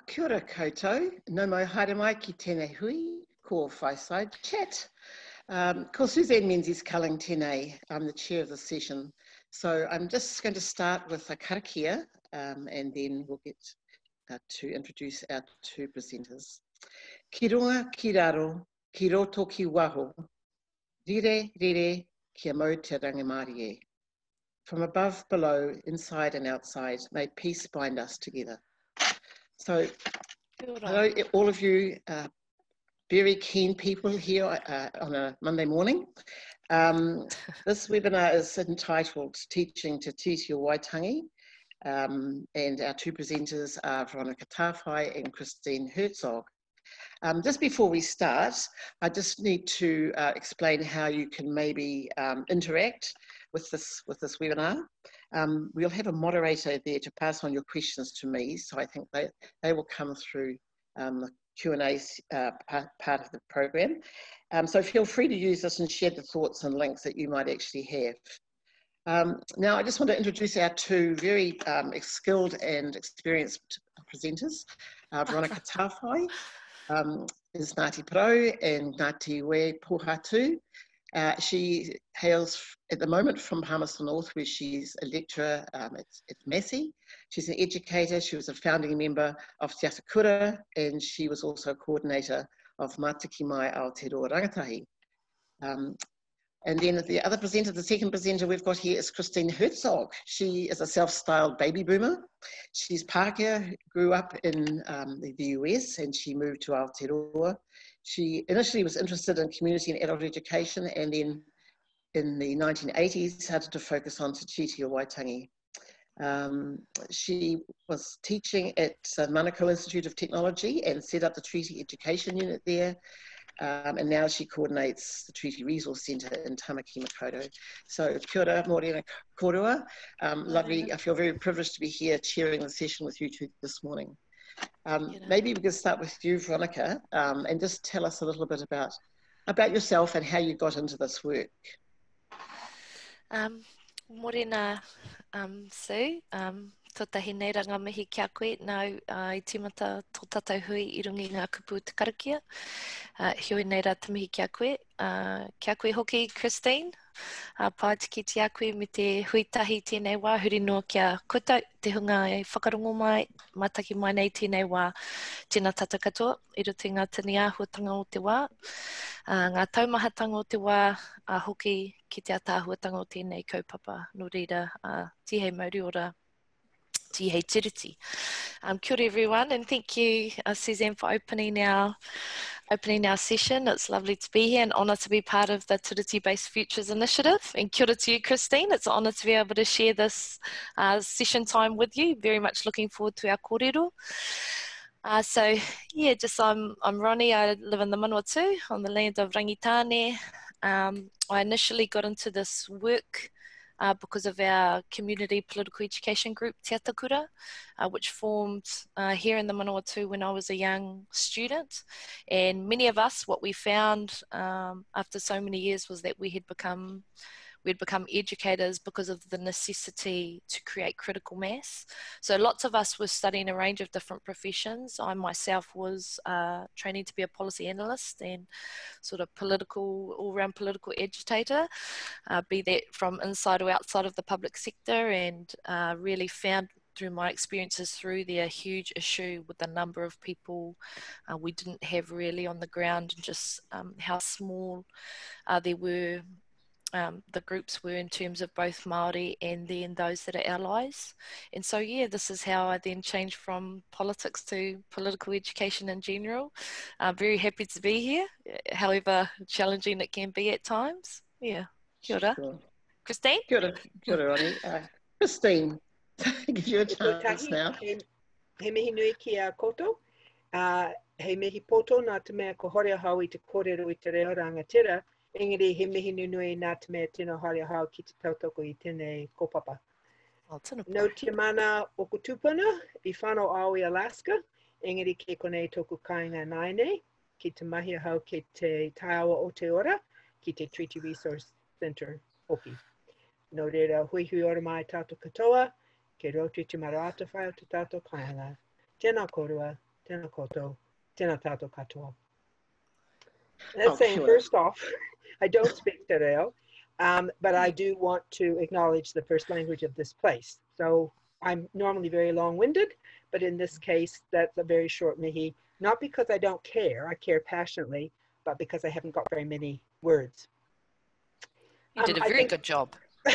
Kia ora koutou, no mo haere mai ki tēnei hui, ko Fireside Chat. Ko Suzanne Menzies-Culling tēnei, I'm the chair of the session. So I'm just going to start with a karakia and then we'll get to introduce our two presenters. Ki runga ki raro, ki roto ki waho, rire rire kia mau te rangimarie e. From above, below, inside and outside, may peace bind us together. So, hello all of you very keen people here on a Monday morning. This webinar is entitled Teaching Te Tiriti o Waitangi, and our two presenters are Veronica Tawhai and Christine Herzog. Just before we start, I just need to explain how you can maybe interact with this webinar. We'll have a moderator there to pass on your questions to me, so I think they will come through the Q&A part of the program. So feel free to use this and share the thoughts and links that you might actually have. Now, I just want to introduce our two very skilled and experienced presenters. Veronica Tawhai is Ngāti Pro and Ngāti We Pohatu. She hails at the moment from Palmerston North, where she's a lecturer at Massey. She's an educator. She was a founding member of Te Atakura, and she was also a coordinator of Mātiki Mai Aotearoa Rangatahi. And then the other presenter, the second presenter we've got here is Christine Hertzog. She is a self-styled baby boomer. She's Pākehā, grew up in the US, and she moved to Aotearoa. She initially was interested in community and adult education, and then in the 1980s started to focus on Te Tiriti o Waitangi. She was teaching at Manukau Institute of Technology and set up the Treaty Education Unit there. And now she coordinates the Treaty Resource Centre in Tamaki Makaurau. So kia ora, mōrena korua. Lovely, I feel very privileged to be here chairing the session with you two this morning. Maybe we could start with you, Veronica, and just tell us a little bit about yourself and how you got into this work. Mōrena, Sue. Tōtahi nei ranga mihi kia koe, nau I timata tō tātou hui I rungi ngā kupu te karakia. Hioi nei rā te mihi kia koe hoki Christine. Pātiki te a koe me te huitahi tēnei wā, huri noa kia koutou, te hunga e whakarongo mai, mātaki mai nei tēnei wā, tēnā tātou katoa, I roto ngā tini āhuatanga o te wā, ngā taumahatanga o te wā, hoki ki te ātāhuatanga o tēnei kaupapa, no reira, tihei mauri ora, Te Tiriti. Kia ora everyone, and thank you Suzanne for opening our session. It's lovely to be here and honour to be part of the Te Tiriti-based Futures initiative. And kia ora to you, Christine. It's an honour to be able to share this session time with you. Very much looking forward to our kōrero. So yeah, I'm Ronnie. I live in the Manawatu on the land of Rangitane. I initially got into this work because of our community political education group, Te Atakura, which formed here in the Manawatu when I was a young student. And many of us, what we found after so many years was that we'd become educators because of the necessity to create critical mass. So lots of us were studying a range of different professions. I myself was training to be a policy analyst and sort of all-round political agitator, be that from inside or outside of the public sector, and really found through my experiences through there a huge issue with the number of people we didn't have really on the ground, and just how small the groups were in terms of both Māori and then those that are allies. And so yeah, this is how I then changed from politics to political education in general. I'm very happy to be here, however challenging it can be at times. Yeah, kia ora. Sure. Christine? Kia ora, Ronnie. Christine, give you a chance now. He mihi nui ki a koto. He mihi poto nā te mea ko hore hau I te kōrero I te reo rangatira. Engari he mihi nui nā te mea tino hore hau ki te tautoko I tēnei kōpapa. No te mana o ko tūpuna I whānau au I Alaska. Engari ke konei tōku kāinga naine ki te mahi hau ki te taiawa o te ora ki te Treaty Resource Centre hoki. No reira hui ora mai tātou katoa, ke roti te marata whai o te tātou kāinga. Tēnā korua, tēnā koutou, tēnā tātou katoa. That's saying, sure. first off, I don't speak te reo, but I do want to acknowledge the first language of this place. So I'm normally very long-winded, but in this case, that's a very short mihi, not because I don't care, I care passionately, but because I haven't got very many words. You did a very good job. I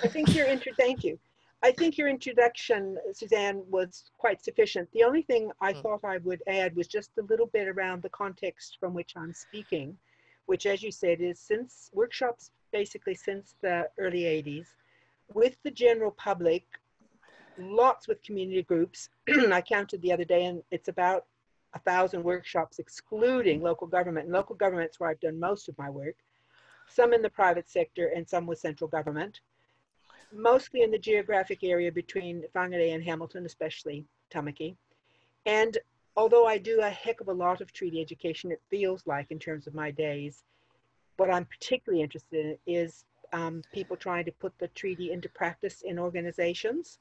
think thank you. I think your introduction, Suzanne, was quite sufficient. The only thing I thought I would add was just a little bit around the context from which I'm speaking, which, as you said, is since workshops basically since the early 80s, with the general public, lots with community groups. I counted the other day, and it's about 1,000 workshops, excluding local government. And local government's where I've done most of my work, some in the private sector and some with central government. Mostly in the geographic area between Whangarei and Hamilton, especially Tamaki. And although I do a heck of a lot of treaty education, it feels like in terms of my days, what I'm particularly interested in is people trying to put the treaty into practice in organizations.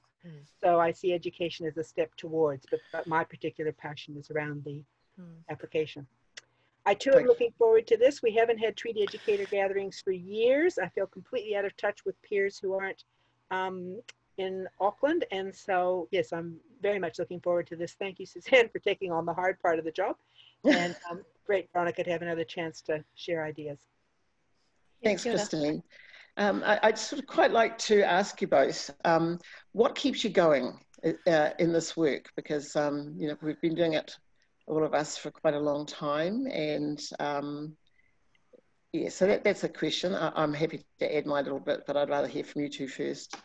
So I see education as a step towards, but my particular passion is around the application. I too am looking forward to this. We haven't had treaty educator gatherings for years. I feel completely out of touch with peers who aren't in Auckland. And so, yes, I'm very much looking forward to this. Thank you, Suzanne, for taking on the hard part of the job. And great, Veronica, to have another chance to share ideas. Thanks, Christine. I'd sort of quite like to ask you both, what keeps you going in this work? Because, you know, we've been doing it, all of us, for quite a long time. And yeah, so that's a question. I'm happy to add my little bit, but I'd rather hear from you two first.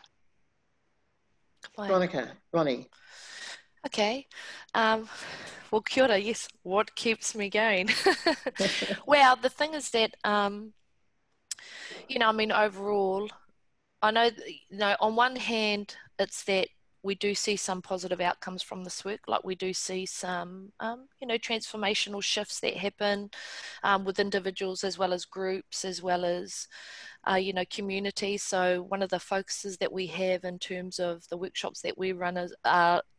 Veronica, Ronnie. Okay. Well, kia ora, yes, what keeps me going? Well, the thing is that, you know, I mean, overall, I know, you know, on one hand, it's that we do see some positive outcomes from this work, like we do see some, you know, transformational shifts that happen with individuals as well as groups, as well as, you know, communities. So one of the focuses that we have in terms of the workshops that we run is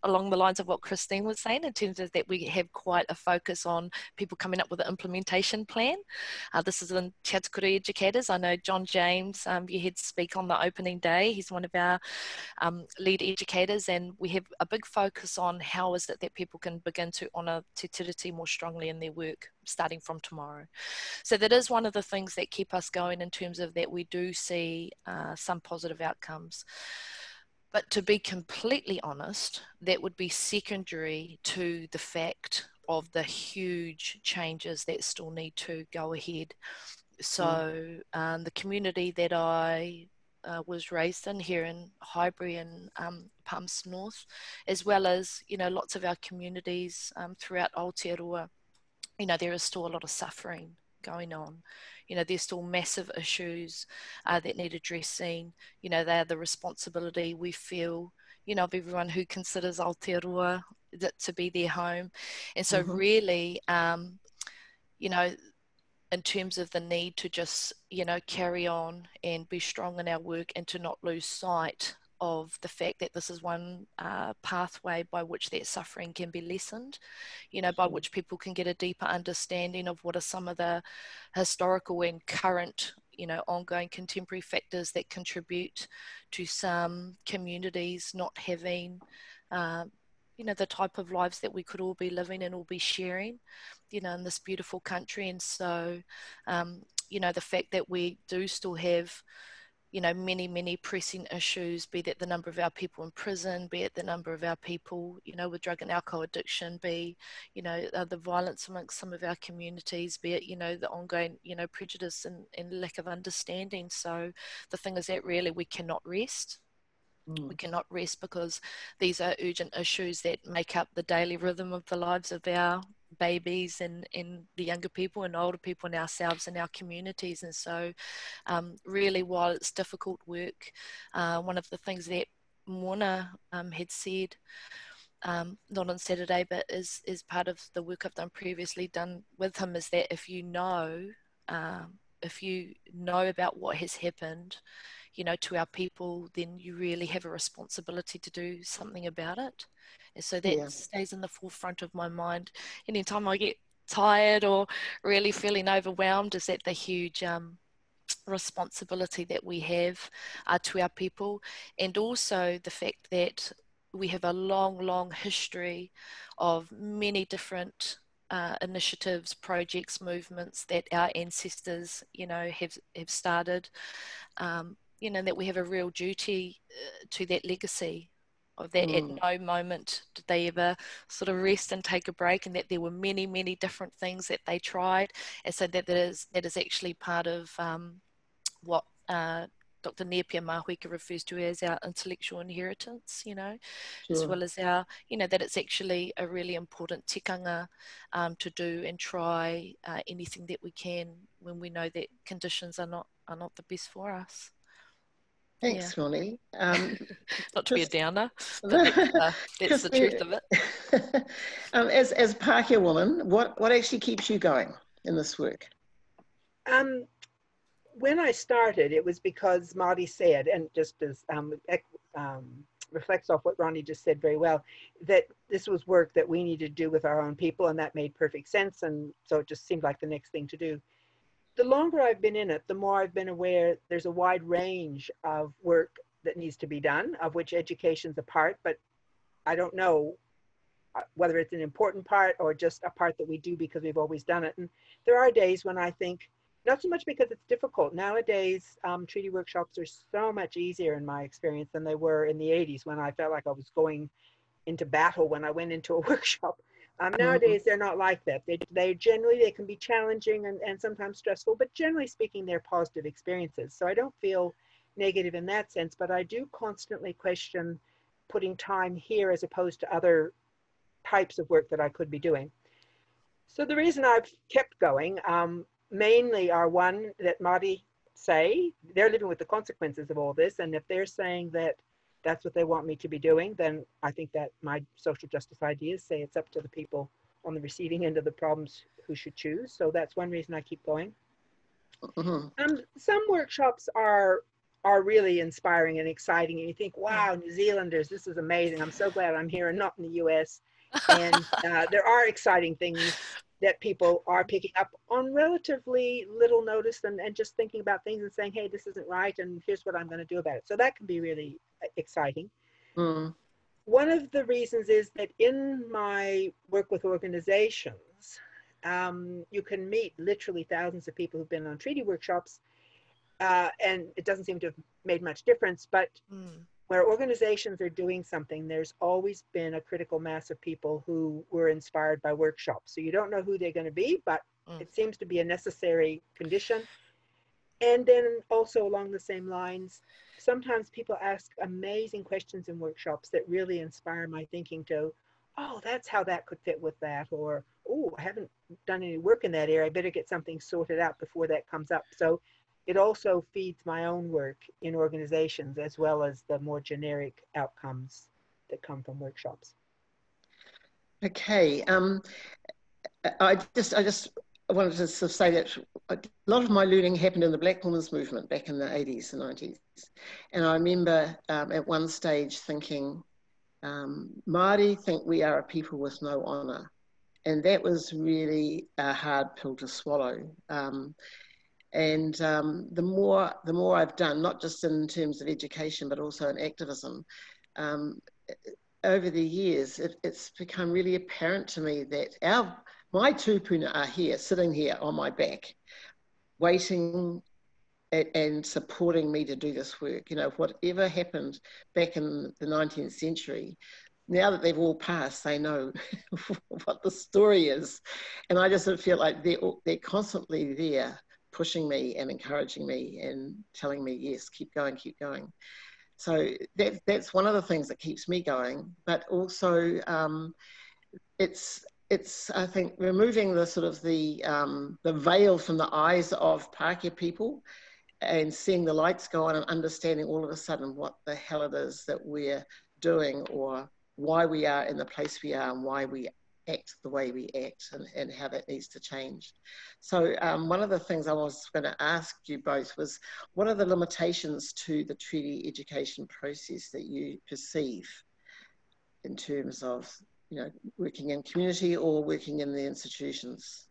along the lines of what Christine was saying, in terms of that we have quite a focus on people coming up with an implementation plan. This is in Te Tiriti educators. I know John James, you had to speak on the opening day. He's one of our lead educators, and we have a big focus on how is it that people can begin to honour Te Tiriti more strongly in their work starting from tomorrow. So that is one of the things that keep us going in terms of that we do see some positive outcomes. But to be completely honest, that would be secondary to the fact of the huge changes that still need to go ahead. So the community that I was raised in here in Highbury and Palms North, as well as, you know, lots of our communities throughout Aotearoa, you know, there is still a lot of suffering going on. You know, there's still massive issues that need addressing. You know, they are the responsibility, we feel, you know, of everyone who considers Aotearoa to be their home. And so really, you know, in terms of the need to just, you know, carry on and be strong in our work and to not lose sight of the fact that this is one pathway by which that suffering can be lessened, you know, by which people can get a deeper understanding of what are some of the historical and current, you know, ongoing contemporary factors that contribute to some communities not having, you know, the type of lives that we could all be living and all be sharing, you know, in this beautiful country. And so, you know, the fact that we do still have, you know, many pressing issues, be that the number of our people in prison, be it the number of our people, you know, with drug and alcohol addiction, be, you know, the violence amongst some of our communities, be it, you know, the ongoing, you know, prejudice and lack of understanding. So the thing is that really we cannot rest. We cannot rest because these are urgent issues that make up the daily rhythm of the lives of our babies and the younger people and older people and ourselves and our communities. And so really, while it's difficult work, one of the things that Mona had said, not on Saturday, but is part of the work I've done previously done with him, is that if you know about what has happened, you know, to our people, then you really have a responsibility to do something about it. And so that stays in the forefront of my mind anytime I get tired or really feeling overwhelmed, is that the huge responsibility that we have to our people, and also the fact that we have a long history of many different initiatives, projects, movements that our ancestors, you know, have started, you know, that we have a real duty to that legacy of that. At no moment did they ever sort of rest and take a break, and that there were many different things that they tried, and so that is actually part of what Dr. Nepia Mahuika refers to as our intellectual inheritance, you know, as well as our, you know, that it's actually a really important tikanga to do and try anything that we can when we know that conditions are not the best for us. Thanks, Ronnie. Not to be a downer, but that's the truth of it. As a Pākehā woman, what actually keeps you going in this work? When I started, it was because Māori said, and just as reflects off what Ronnie just said very well, that this was work that we needed to do with our own people, and that made perfect sense, and so it just seemed like the next thing to do. The longer I've been in it, the more I've been aware there's a wide range of work that needs to be done, of which education's a part, but I don't know whether it's an important part or just a part that we do because we've always done it. And there are days when I think, not so much because it's difficult. Nowadays, treaty workshops are so much easier in my experience than they were in the 80s, when I felt like I was going into battle when I went into a workshop. Nowadays, they're not like that. They generally can be challenging and sometimes stressful, but generally speaking, they're positive experiences. So I don't feel negative in that sense, but I do constantly question putting time here as opposed to other types of work that I could be doing. So the reason I've kept going mainly are, one, that Māori say they're living with the consequences of all this, and if they're saying that that's what they want me to be doing, then I think that my social justice ideas say it's up to the people on the receiving end of the problems who should choose. So that's one reason I keep going. Some workshops are really inspiring and exciting, and you think, wow, New Zealanders, this is amazing. I'm so glad I'm here and not in the US. And there are exciting things that people are picking up on relatively little notice, and just thinking about things and saying, hey, this isn't right, and here's what I'm going to do about it. So that can be really exciting. One of the reasons is that in my work with organizations, you can meet literally thousands of people who've been on treaty workshops, and it doesn't seem to have made much difference, but where organizations are doing something, there's always been a critical mass of people who were inspired by workshops. So you don't know who they're going to be, but it seems to be a necessary condition. And then also along the same lines, sometimes people ask amazing questions in workshops that really inspire my thinking to, oh, that's how that could fit with that, or, oh, I haven't done any work in that area, I better get something sorted out before that comes up. So it also feeds my own work in organizations, as well as the more generic outcomes that come from workshops. Okay, I just wanted to sort of say that a lot of my learning happened in the Black Women's Movement back in the 80s and 90s. And I remember at one stage thinking, Māori think we are a people with no honour. And that was really a hard pill to swallow. And the more I've done, not just in terms of education, but also in activism, over the years, it's become really apparent to me that my tūpuna are here, sitting here on my back, waiting and supporting me to do this work. You know, whatever happened back in the 19th century, now that they've all passed, they know what the story is. And I just feel like they're constantly there, pushing me and encouraging me and telling me, yes, keep going, keep going. So that's one of the things that keeps me going. But also it's I think removing the sort of the veil from the eyes of Pākehā people and seeing the lights go on and understanding all of a sudden what the hell it is that we're doing, or why we are in the place we are and why we act the way we act, and how that needs to change. So one of the things I was going to ask you both was, what are the limitations to the treaty education process that you perceive in terms of, you know, working in community or working in the institutions?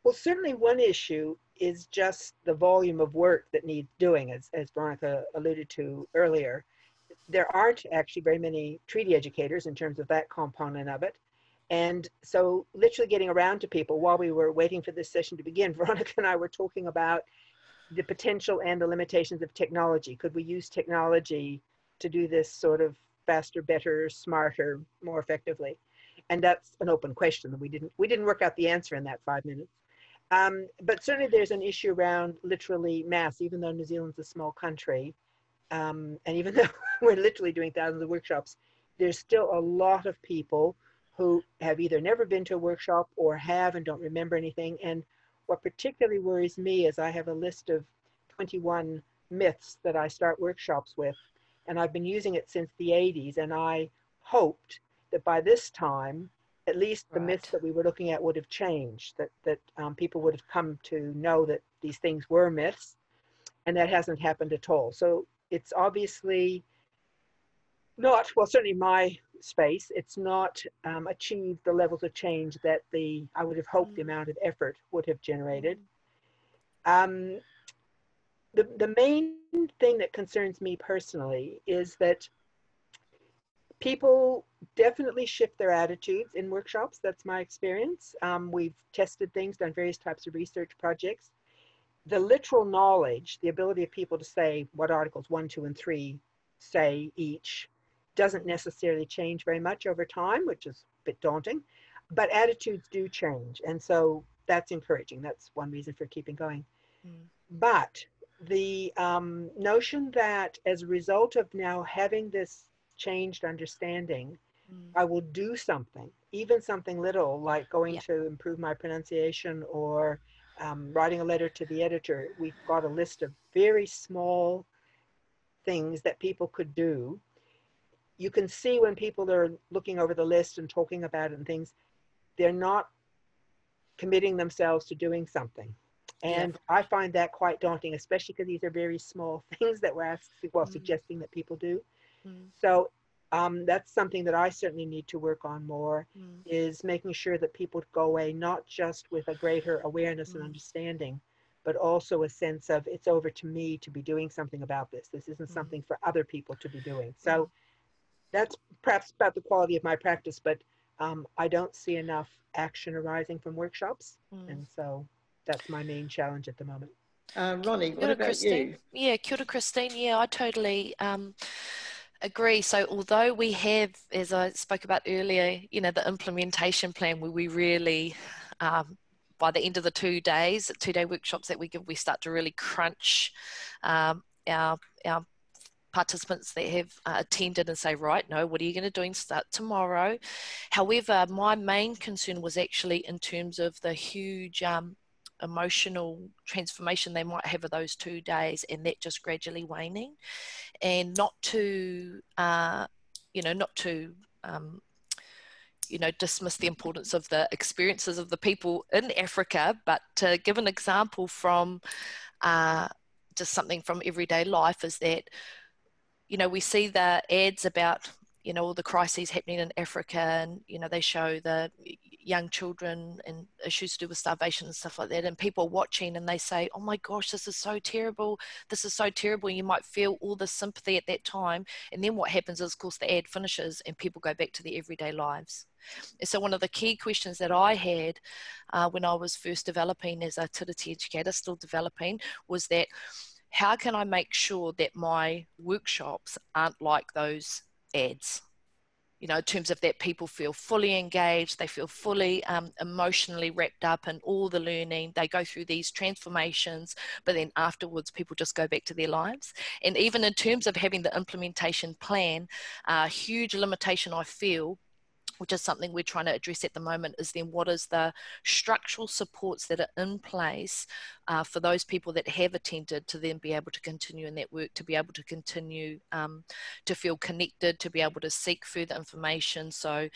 Well, certainly one issue is just the volume of work that needs doing, as Veronica alluded to earlier. There aren't actually very many treaty educators in terms of that component of it. And so literally getting around to people while we were waiting for this session to begin, Veronica and I were talking about the potential and the limitations of technology. Could we use technology to do this sort of faster, better, smarter, more effectively? And that's an open question that we didn't work out the answer in that 5 minutes. But certainly there's an issue around literally mass, even though New Zealand's a small country, and even though we're literally doing thousands of workshops, there's still a lot of people who have either never been to a workshop or have and don't remember anything. And what particularly worries me is I have a list of 21 myths that I start workshops with, and I've been using it since the 80s, and I hoped that by this time, at least the myths that we were looking at would have changed, that people would have come to know that these things were myths, and that hasn't happened at all. So it's obviously not, well, certainly my space, it's not achieved the levels of change that I would have hoped the amount of effort would have generated. The main thing that concerns me personally is that people definitely shift their attitudes in workshops. That's my experience. We've tested things, done various types of research projects. The literal knowledge, the ability of people to say what Articles 1, 2, and 3 say each, doesn't necessarily change very much over time, which is a bit daunting, but attitudes do change. And so that's encouraging. That's one reason for keeping going. But the notion that as a result of now having this changed understanding, I will do something, even something little like going to improve my pronunciation or writing a letter to the editor. We've got a list of very small things that people could do. You can see when people are looking over the list and talking about it and things, they're not committing themselves to doing something. And I find that quite daunting, especially because these are very small things that we're asking, well, suggesting that people do. So that's something that I certainly need to work on more, is making sure that people go away not just with a greater awareness and understanding, but also a sense of it's over to me to be doing something about this. This isn't something for other people to be doing. So that's perhaps about the quality of my practice, but I don't see enough action arising from workshops. And so that's my main challenge at the moment. Ronnie, what about Christine? you? Yeah, kia ora, Christine. Yeah, I totally agree. So although we have, as I spoke about earlier, you know, the implementation plan where we really, by the end of the 2 days, 2-day workshops that we give, we start to really crunch our participants that have attended and say, right, no, what are you going to do and start tomorrow? However, my main concern was actually in terms of the huge emotional transformation they might have of those 2 days, and that just gradually waning, and not to dismiss the importance of the experiences of the people in Africa, but to give an example from just something from everyday life is that, you know, we see the ads about, you know, all the crises happening in Africa, and, you know, they show the young children and issues to do with starvation and stuff like that, and people watching and they say, oh my gosh, this is so terrible, this is so terrible, and you might feel all this sympathy at that time, and then what happens is, of course, the ad finishes and people go back to their everyday lives. And so one of the key questions that I had when I was first developing as a Te Tiriti educator, still developing, was that how can I make sure that my workshops aren't like those ads? You know, in terms of that people feel fully engaged, they feel fully emotionally wrapped up in all the learning, they go through these transformations, but then afterwards people just go back to their lives. And even in terms of having the implementation plan, a huge limitation I feel which is something we're trying to address at the moment, is then what is the structural supports that are in place for those people that have attended to then be able to continue in that work, to be able to continue to feel connected, to be able to seek further information. So,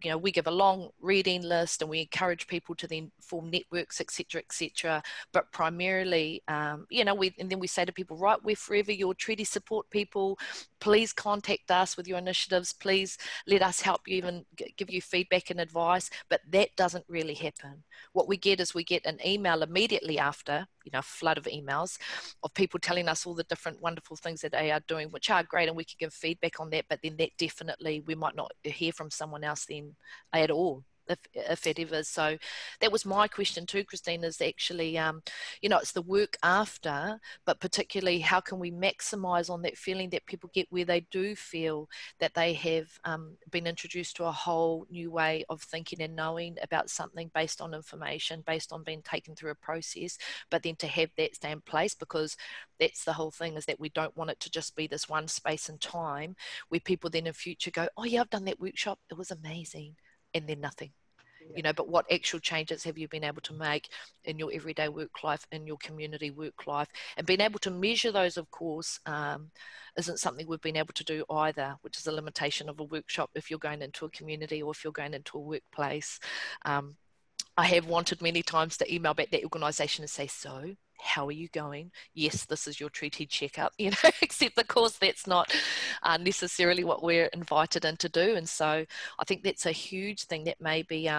you know, we give a long reading list and we encourage people to then form networks, etc., but primarily, you know, and then we say to people, right, we're forever your treaty support people. Please contact us with your initiatives. Please let us help you, even give you feedback and advice. But that doesn't really happen. What we get is we get an email immediately after, you know, a flood of emails of people telling us all the different wonderful things that they are doing, which are great, and we can give feedback on that. But then that definitely, we might not hear from someone else then at all, if it ever. So that was my question too, Christine, is actually, you know, it's the work after, but particularly how can we maximize on that feeling that people get where they do feel that they have been introduced to a whole new way of thinking and knowing about something based on information, based on being taken through a process, but then to have that stay in place, because that's the whole thing, is that we don't want it to just be this one space and time where people then in future go, oh yeah, I've done that workshop, it was amazing, and then nothing. You know, but what actual changes have you been able to make in your everyday work life, in your community work life, and being able to measure those, of course, isn't something we've been able to do either, which is a limitation of a workshop if you're going into a community or if you're going into a workplace. I have wanted many times to email back that organisation and say, so how are you going? Yes, this is your treaty checkup, you know, except of course that's not necessarily what we're invited in to do. And so I think that's a huge thing that may be,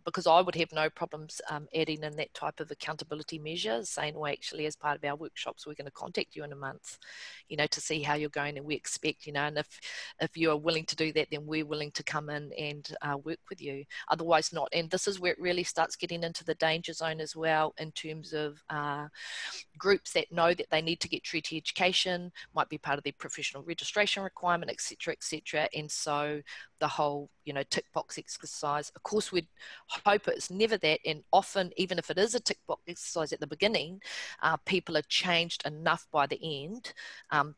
because I would have no problems adding in that type of accountability measure, saying, well, actually, as part of our workshops, we're going to contact you in a month, you know, to see how you're going, and we expect, you know, and if you are willing to do that, then we're willing to come in and work with you. Otherwise not. And this is where it really starts getting into the danger zone as well, in terms of groups that know that they need to get treaty education, might be part of their professional registration requirement, etc. And so the whole, you know, tick box exercise, of course we'd hope it's never that, and often even if it is a tick box exercise at the beginning, people are changed enough by the end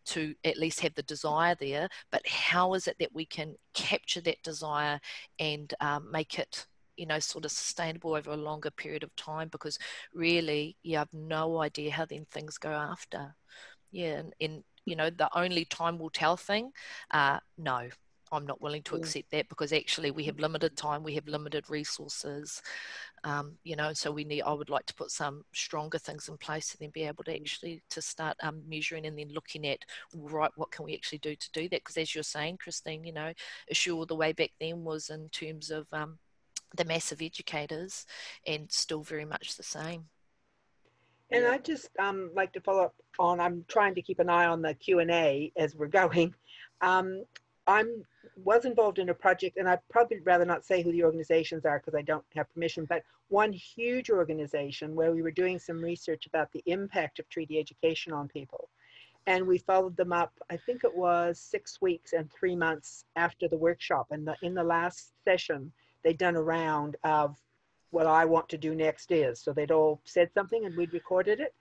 to at least have the desire there. But how is it that we can capture that desire and make it, you know, sort of sustainable over a longer period of time? Because really, you have no idea how then things go after. Yeah, and you know, the only time will tell thing, no, I'm not willing to accept that, because actually we have limited time, we have limited resources, you know, so I would like to put some stronger things in place to then be able to actually to start measuring and then looking at, right, what can we actually do to do that? Because as you're saying, Christine, you know, issue all the way back then was in terms of the massive educators, and still very much the same. And I just like to follow up on, I'm trying to keep an eye on the Q&A as we're going. I was involved in a project, and I'd probably rather not say who the organizations are because I don't have permission, but one huge organization where we were doing some research about the impact of treaty education on people. And we followed them up, I think it was 6 weeks and 3 months after the workshop. And in the last session, they'd done a round of what I want to do next is. So they'd all said something and we'd recorded it.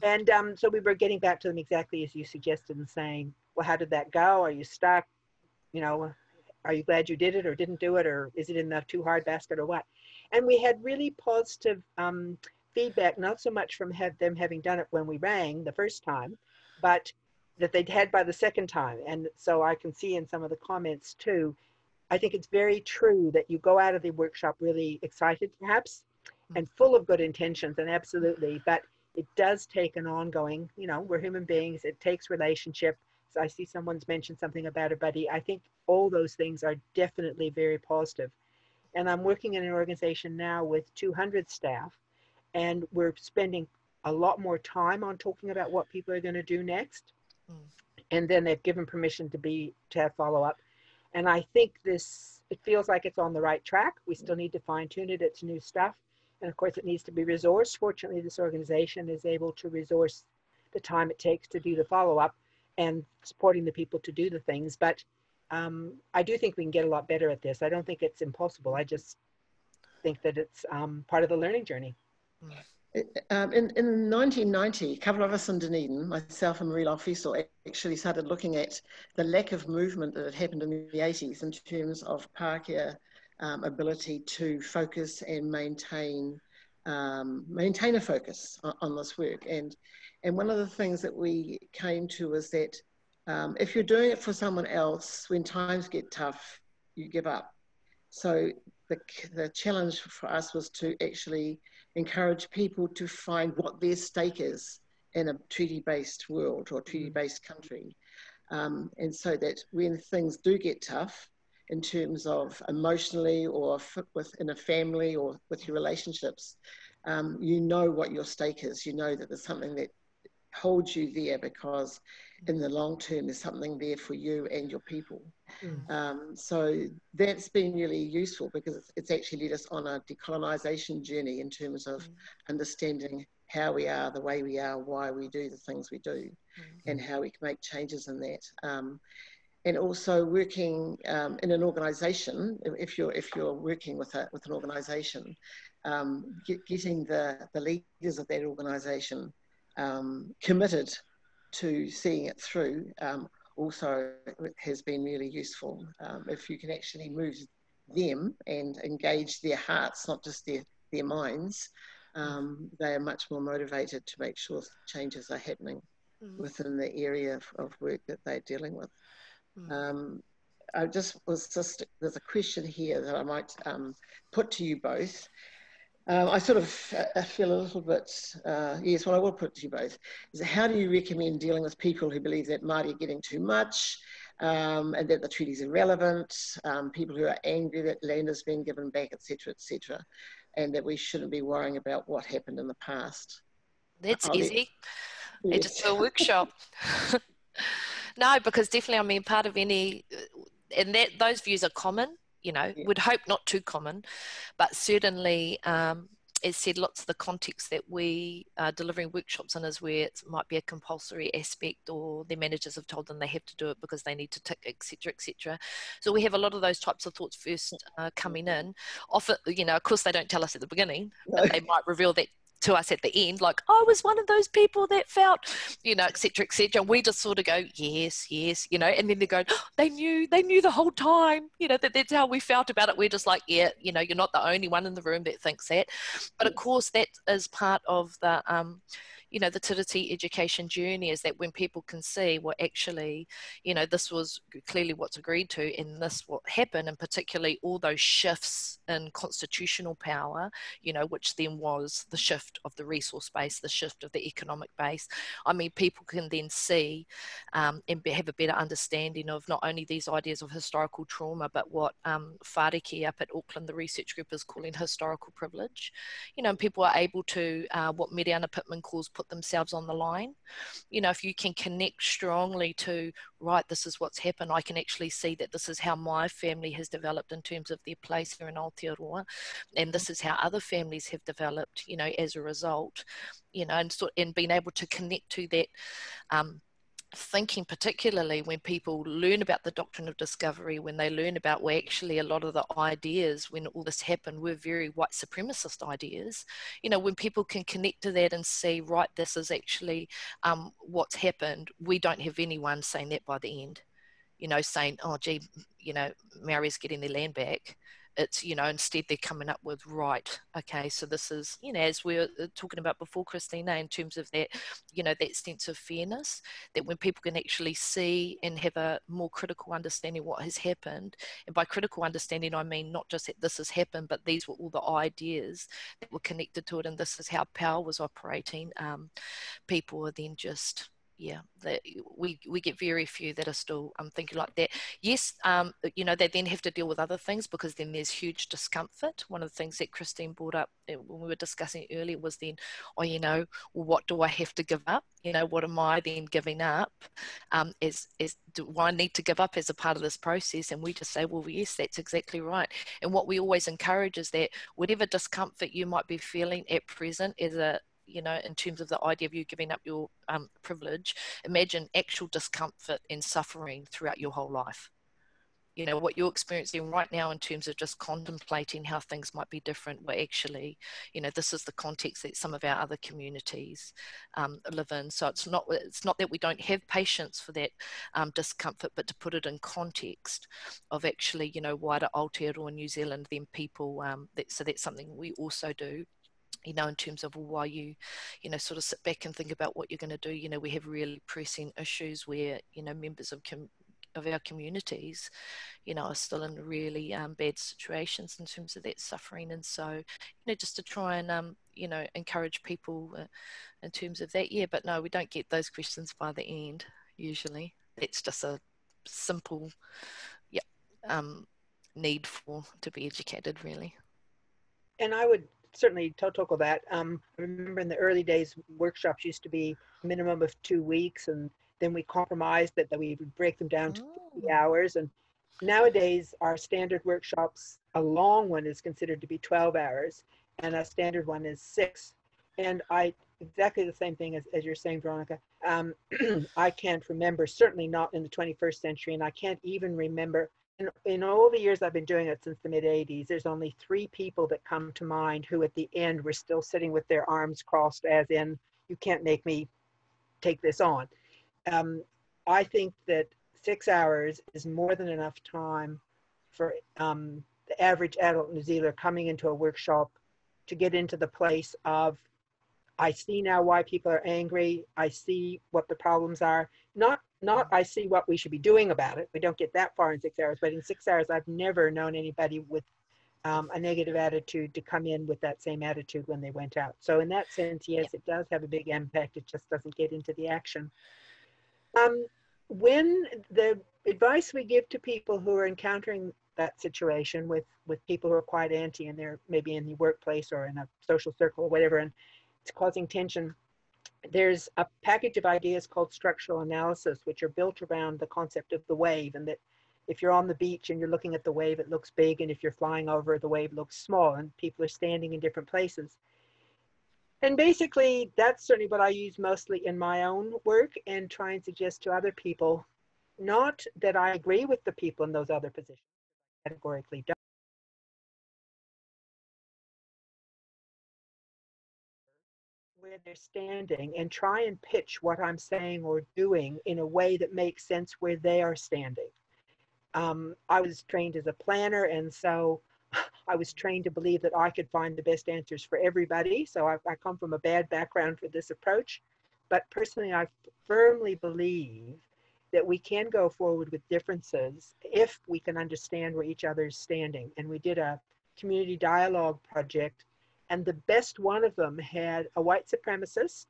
And so we were getting back to them exactly as you suggested and saying, well, how did that go? Are you stuck? You know, are you glad you did it or didn't do it? Or is it in the too hard basket or what? And we had really positive feedback, not so much from them having done it when we rang the first time, but that they'd had by the second time. And so I can see in some of the comments too, I think it's very true that you go out of the workshop really excited, perhaps, and full of good intentions, and absolutely, but it does take an ongoing, you know, we're human beings, it takes relationship. So I see someone's mentioned something about a buddy. I think all those things are definitely very positive. And I'm working in an organization now with 200 staff, and we're spending a lot more time on talking about what people are going to do next. And then they've given permission to have follow-up. And I think it feels like it's on the right track. We still need to fine tune it. It's new stuff. And of course it needs to be resourced. Fortunately, this organization is able to resource the time it takes to do the follow-up and supporting the people to do the things. But I do think we can get a lot better at this. I don't think it's impossible. I just think that it's part of the learning journey. In 1990, a couple of us in Dunedin, myself and Marie Lofisel, actually started looking at the lack of movement that had happened in the 80s in terms of Pākehā ability to focus and maintain a focus on this work. And one of the things that we came to is that if you're doing it for someone else, when times get tough, you give up. So the challenge for us was to actually encourage people to find what their stake is in a treaty-based world or treaty-based country. And so that when things do get tough, in terms of emotionally or within a family or with your relationships, you know what your stake is. You know that there's something that holds you there, because in the long term, there's something there for you and your people. So that's been really useful, because it's actually led us on a decolonisation journey in terms of understanding how we are the way we are, why we do the things we do, and how we can make changes in that. And also working in an organisation, if you're working with an organisation, getting the leaders of that organisation committed to seeing it through also has been really useful. If you can actually move them and engage their hearts, not just their minds, they are much more motivated to make sure changes are happening within the area of work that they're dealing with. There's a question here that I might put to you both. I sort of feel a little bit, yes, well, I will put it to you both, is how do you recommend dealing with people who believe that Māori are getting too much, and that the treaty is irrelevant, people who are angry that land is being given back, etc., and that we shouldn't be worrying about what happened in the past? That's easy. Yes. Just do a workshop. No, because definitely, I mean, part of any, and those views are common, you know, would hope not too common, but certainly, as said, lots of the context that we are delivering workshops in is where it might be a compulsory aspect, or their managers have told them they have to do it because they need to tick, etc., etc. So we have a lot of those types of thoughts first coming in. Often, you know, of course, they don't tell us at the beginning, but they might reveal that to us at the end, like, I was one of those people that felt, you know, etc., etc. We just sort of go, yes, you know, and then they go, oh, they knew the whole time, you know, that's how we felt about it. We're just like, yeah, you know, you're not the only one in the room that thinks that. But of course, that is part of the, you know, the Tiriti education journey, is that when people can see, well, actually, you know, this was clearly what's agreed to, and this what happened, and particularly all those shifts in constitutional power, you know, which then was the shift of the resource base, the shift of the economic base. I mean, people can then see and have a better understanding of not only these ideas of historical trauma, but what Whāriki up at Auckland, the research group, is calling historical privilege. You know, and people are able to, what Mariana Pittman calls, put themselves on the line. You know, if you can connect strongly to, right, this is what's happened, I can actually see that this is how my family has developed in terms of their place here in Aotearoa, and this is how other families have developed, you know, as a result, you know, and being able to connect to that thinking, particularly when people learn about the doctrine of discovery, when they learn about, well, actually a lot of the ideas when all this happened were very white supremacist ideas, you know, when people can connect to that and see, right, this is actually what's happened, we don't have anyone saying that by the end, you know, saying, oh gee, you know, Maori's getting their land back. It's, you know, instead they're coming up with, right, okay, so this is, you know, as we were talking about before, Christina, in terms of that, you know, that sense of fairness, that when people can actually see and have a more critical understanding of what has happened, and by critical understanding, I mean not just that this has happened, but these were all the ideas that were connected to it, and this is how power was operating, people are then just, yeah, we get very few that are still thinking like that. Yes, you know, they then have to deal with other things, because then there's huge discomfort. One of the things that Christine brought up when we were discussing earlier was then, oh, you know, well, what do I have to give up? You know, what am I then giving up? Do I need to give up as a part of this process? And we just say, well, yes, that's exactly right. And what we always encourage is that whatever discomfort you might be feeling at present as a, you know, in terms of the idea of you giving up your privilege, imagine actual discomfort and suffering throughout your whole life. you know, what you're experiencing right now in terms of just contemplating how things might be different, well, actually, you know, this is the context that some of our other communities live in. So it's not that we don't have patience for that discomfort, but to put it in context of actually, you know, wider Aotearoa New Zealand, then people, so that's something we also do. You know, in terms of why you know, sort of sit back and think about what you're going to do. You know, we have really pressing issues where, you know, members of our communities, you know, are still in really bad situations in terms of that suffering. And so, you know, just to try and, you know, encourage people in terms of that. Yeah, but no, we don't get those questions by the end, usually. It's just a simple, need to be educated, really. And I would certainly tautoko that. I remember in the early days, workshops used to be a minimum of 2 weeks, and then we compromised that we would break them down to 50 hours. And nowadays, our standard workshops, a long one is considered to be 12 hours, and a standard one is 6. And exactly the same thing as you're saying, Veronica. I can't remember, certainly not in the 21st century, and I can't even remember. In all the years I've been doing it since the mid-'80s, there's only 3 people that come to mind who at the end were still sitting with their arms crossed, as in, you can't make me take this on. I think that 6 hours is more than enough time for the average adult New Zealander coming into a workshop to get into the place of, I see now why people are angry. I see what the problems are. Not I see what we should be doing about it. We don't get that far in 6 hours, but in 6 hours, I've never known anybody with a negative attitude to come in with that same attitude when they went out. So in that sense, yes, it does have a big impact. It just doesn't get into the action. When the advice we give to people who are encountering that situation with people who are quite anti, and they're maybe in the workplace or in a social circle or whatever, and it's causing tension, there's a package of ideas called structural analysis, which are built around the concept of the wave, and that if you're on the beach and you're looking at the wave, it looks big, and if you're flying over, the wave looks small, and people are standing in different places. And basically, that's certainly what I use mostly in my own work, and try and suggest to other people, not that I agree with the people in those other positions, I categorically don't, where they're standing, and try and pitch what I'm saying or doing in a way that makes sense where they are standing. I was trained as a planner, and so I was trained to believe that I could find the best answers for everybody. So I come from a bad background for this approach. But personally, I firmly believe that we can go forward with differences if we can understand where each other is standing. And we did a community dialogue project, and the best one of them had a white supremacist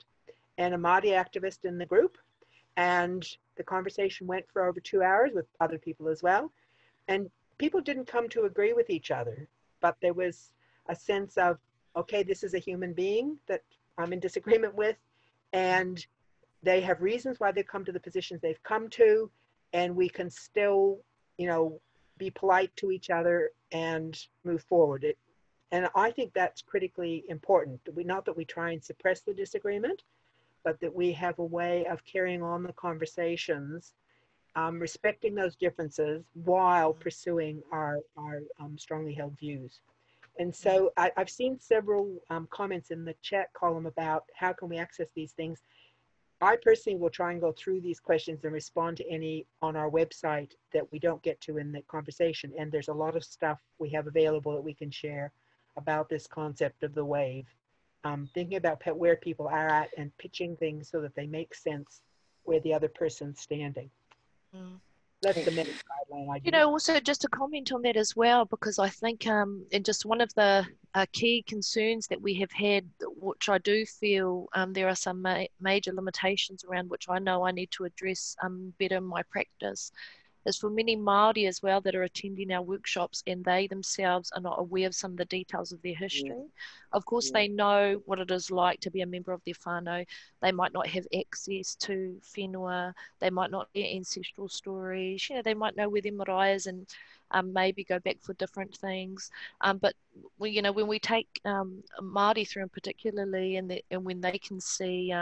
and a Māori activist in the group. And the conversation went for over 2 hours with other people as well. And people didn't come to agree with each other, but there was a sense of, okay, this is a human being that I'm in disagreement with, and they have reasons why they've come to the positions they've come to, and we can still, you know, be polite to each other and move forward. And I think that's critically important. Not that we try and suppress the disagreement, but that we have a way of carrying on the conversations, respecting those differences while pursuing our strongly held views. And so I've seen several comments in the chat column about how can we access these things. I personally will try and go through these questions and respond to any on our website that we don't get to in the conversation. And there's a lot of stuff we have available that we can share about this concept of the wave. Thinking about where people are at and pitching things so that they make sense where the other person's standing. That's the main guideline I use. You know, also just to comment on that as well, because I think and just one of the key concerns that we have had, which I do feel there are some major limitations around, which I know I need to address better in my practice, is for many Māori as well that are attending our workshops, and they themselves are not aware of some of the details of their history. Of course, they know what it is like to be a member of their whānau. They might not have access to whenua. They might not know ancestral stories. You know, they might know where their marae is and maybe go back for different things. But you know, when we take Māori through, and particularly, and when they can see,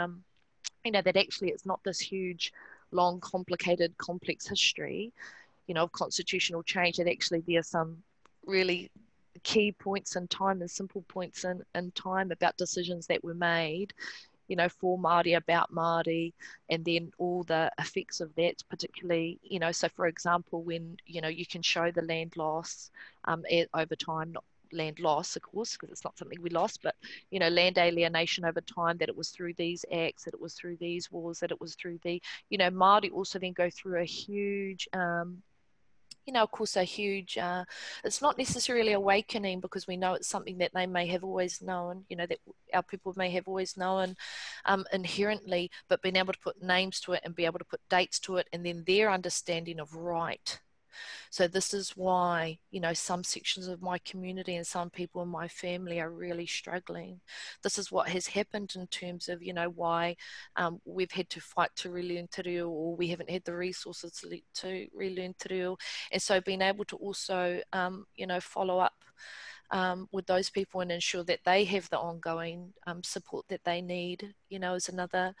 you know, that actually it's not this huge, long, complicated, complex history, you know, of constitutional change, that actually there are some really key points in time and simple points in time about decisions that were made, you know, for Māori, about Māori, and then all the effects of that, particularly, you know, so for example, when, you know, you can show the land loss over time, not land loss, of course, because it's not something we lost, but, you know, land alienation over time, that it was through these acts, that it was through these wars, that it was through the, you know, Māori also then go through a huge, you know, of course, a huge, it's not necessarily awakening, because we know it's something that they may have always known, you know, that our people may have always known inherently, but being able to put names to it and be able to put dates to it, and then their understanding of right. So this is why, you know, some sections of my community and some people in my family are really struggling. This is what has happened in terms of, you know, why we've had to fight to relearn te reo, or we haven't had the resources to relearn te reo. And so being able to also, you know, follow up with those people and ensure that they have the ongoing support that they need, you know, is another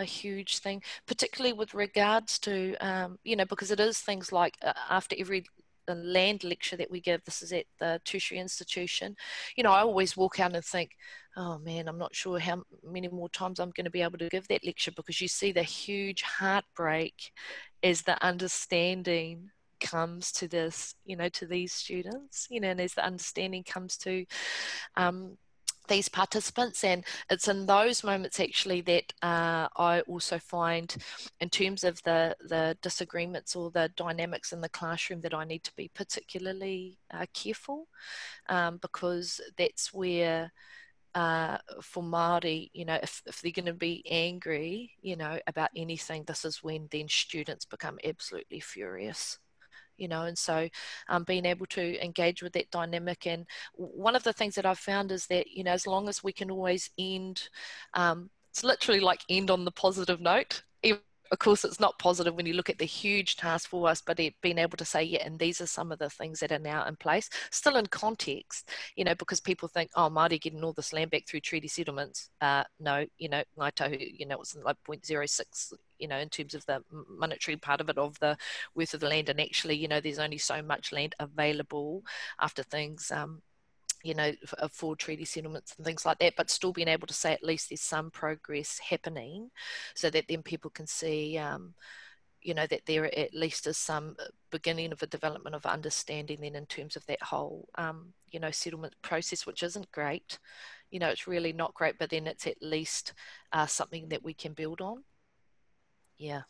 huge thing, particularly with regards to, you know, because it is things like after every land lecture that we give, this is at the tertiary institution, you know, I always walk out and think, oh man, I'm not sure how many more times I'm going to be able to give that lecture, because you see the huge heartbreak as the understanding comes to this, you know, to these students, you know, and as the understanding comes to these participants. And it's in those moments actually that I also find, in terms of the disagreements or the dynamics in the classroom, that I need to be particularly careful, because that's where for Māori, you know, if they're going to be angry, you know, about anything, this is when then students become absolutely furious. You know, and so being able to engage with that dynamic. And one of the things that I've found is that, you know, as long as we can always end, it's literally like end on the positive note. Of course, it's not positive when you look at the huge task for us, but being able to say, yeah, and these are some of the things that are now in place, still in context, you know, because people think, oh, Māori getting all this land back through treaty settlements. No, you know, Ngāi Tahu, you know, it's like 0.06, you know, in terms of the monetary part of it, of the worth of the land. And actually, you know, there's only so much land available after things, you know, for treaty settlements and things like that, but still being able to say at least there's some progress happening, so that then people can see, you know, that there at least is some beginning of a development of understanding then in terms of that whole, you know, settlement process, which isn't great. You know, it's really not great, but then it's at least something that we can build on. Yeah.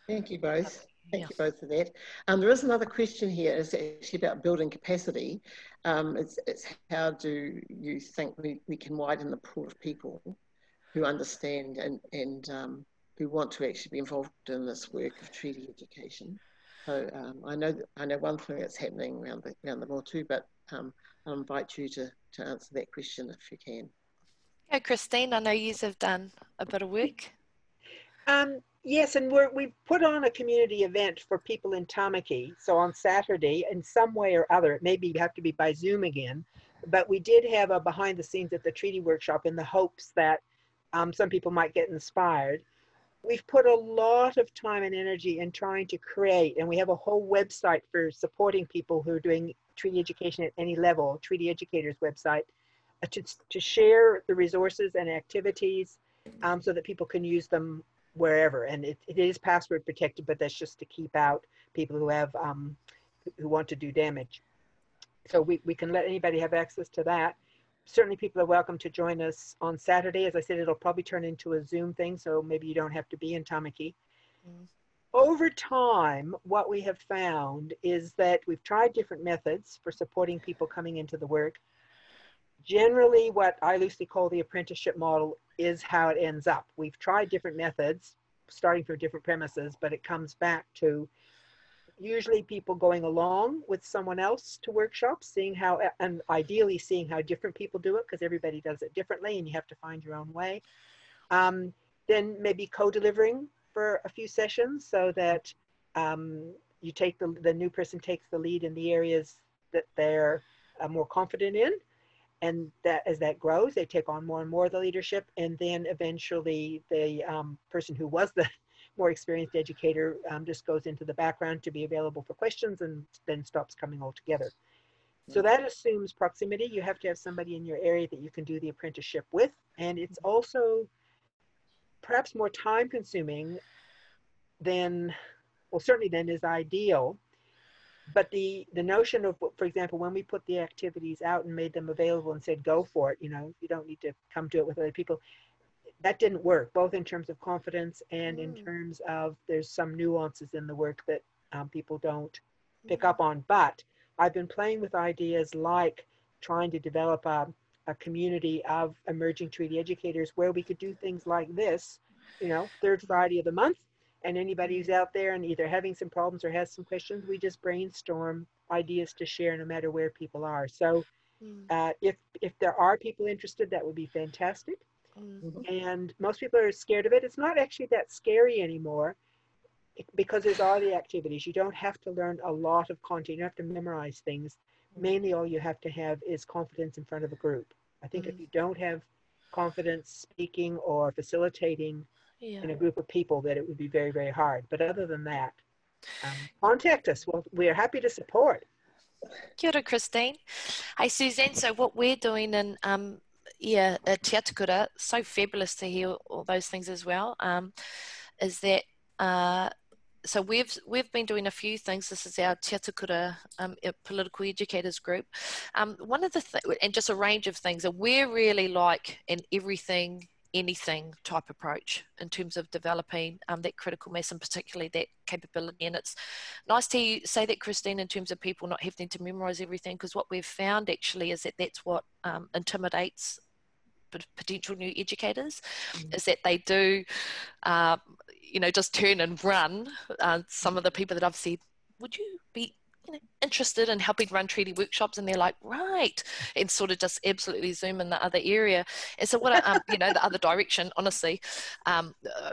Thank you both. Thank you both for that. There is another question here. It's actually about building capacity. It's how do you think we can widen the pool of people who understand and who want to actually be involved in this work of treaty education? So I know one thing that's happening around the Motu, but I'll invite you to answer that question if you can. Okay, Christine, I know you have done a bit of work. Yes, and we've put on a community event for people in Tamaki. So on Saturday, in some way or other, it maybe have to be by Zoom again, but we did have a behind the scenes at the treaty workshop in the hopes that some people might get inspired. We've put a lot of time and energy in trying to create, and we have a whole website for supporting people who are doing treaty education at any level, Treaty Educators website, to share the resources and activities so that people can use them wherever. And it is password protected, but that's just to keep out people who have who want to do damage. So we can let anybody have access to that. Certainly people are welcome to join us on Saturday. As I said, it'll probably turn into a Zoom thing, so maybe you don't have to be in Tamaki. Over time, what we have found is that we've tried different methods for supporting people coming into the work. Generally, what I loosely call the apprenticeship model is how it ends up. We've tried different methods, starting from different premises, but it comes back to usually people going along with someone else to workshops, seeing how, and ideally seeing how different people do it, because everybody does it differently and you have to find your own way. Then maybe co-delivering for a few sessions so that you take the new person takes the lead in the areas that they're more confident in. And that as that grows, they take on more and more of the leadership. And then eventually the person who was more experienced educator just goes into the background to be available for questions and then stops coming altogether. So that assumes proximity. You have to have somebody in your area that you can do the apprenticeship with. And it's also perhaps more time consuming than, well, certainly than is ideal. But the notion of, for example, when we put the activities out and made them available and said, go for it, you know, you don't need to come do it with other people, that didn't work, both in terms of confidence and in terms of there's some nuances in the work that people don't pick up on. But I've been playing with ideas like trying to develop a community of emerging treaty educators where we could do things like this, you know, third Friday of the month. And anybody who's out there and either having some problems or has some questions, we just brainstorm ideas to share no matter where people are. So if there are people interested, that would be fantastic. And most people are scared of it. It's not actually that scary anymore because there's all the activities. You don't have to learn a lot of content. You don't have to memorize things. Mainly all you have to have is confidence in front of a group. I think if you don't have confidence speaking or facilitating in a group of people, that it would be very, very hard. But other than that, contact us. Well, we're happy to support. Kia ora, Christine. Hey, Suzanne, so what we're doing in Te Atakura, so fabulous to hear all those things as well, is that so we've been doing a few things. This is our Te Atakura political educators group. One of the and just a range of things, and we're really like an everything, anything type approach in terms of developing that critical mass and particularly that capability. And it's nice to say that, Christine, in terms of people not having to memorize everything, because what we've found actually is that that's what intimidates potential new educators, is that they do you know, just turn and run. Some of the people that I've said, would you be interested in helping run treaty workshops, and they're like, right, and sort of just absolutely zoom in the other area. And so what you know, the other direction, honestly, a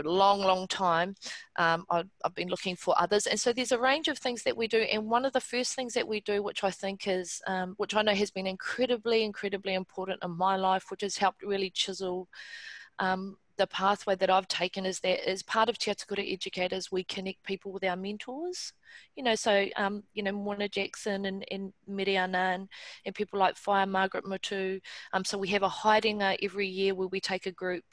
long time I've been looking for others. And so there's a range of things that we do, and one of the first things that we do, which I think is which I know has been incredibly important in my life, which has helped really chisel the pathway that I've taken, is that as part of Te Atakura educators, we connect people with our mentors. You know, so, you know, Mona Jackson and Miriana and people like Whaia Margaret Mutu. So we have a haerenga every year where we take a group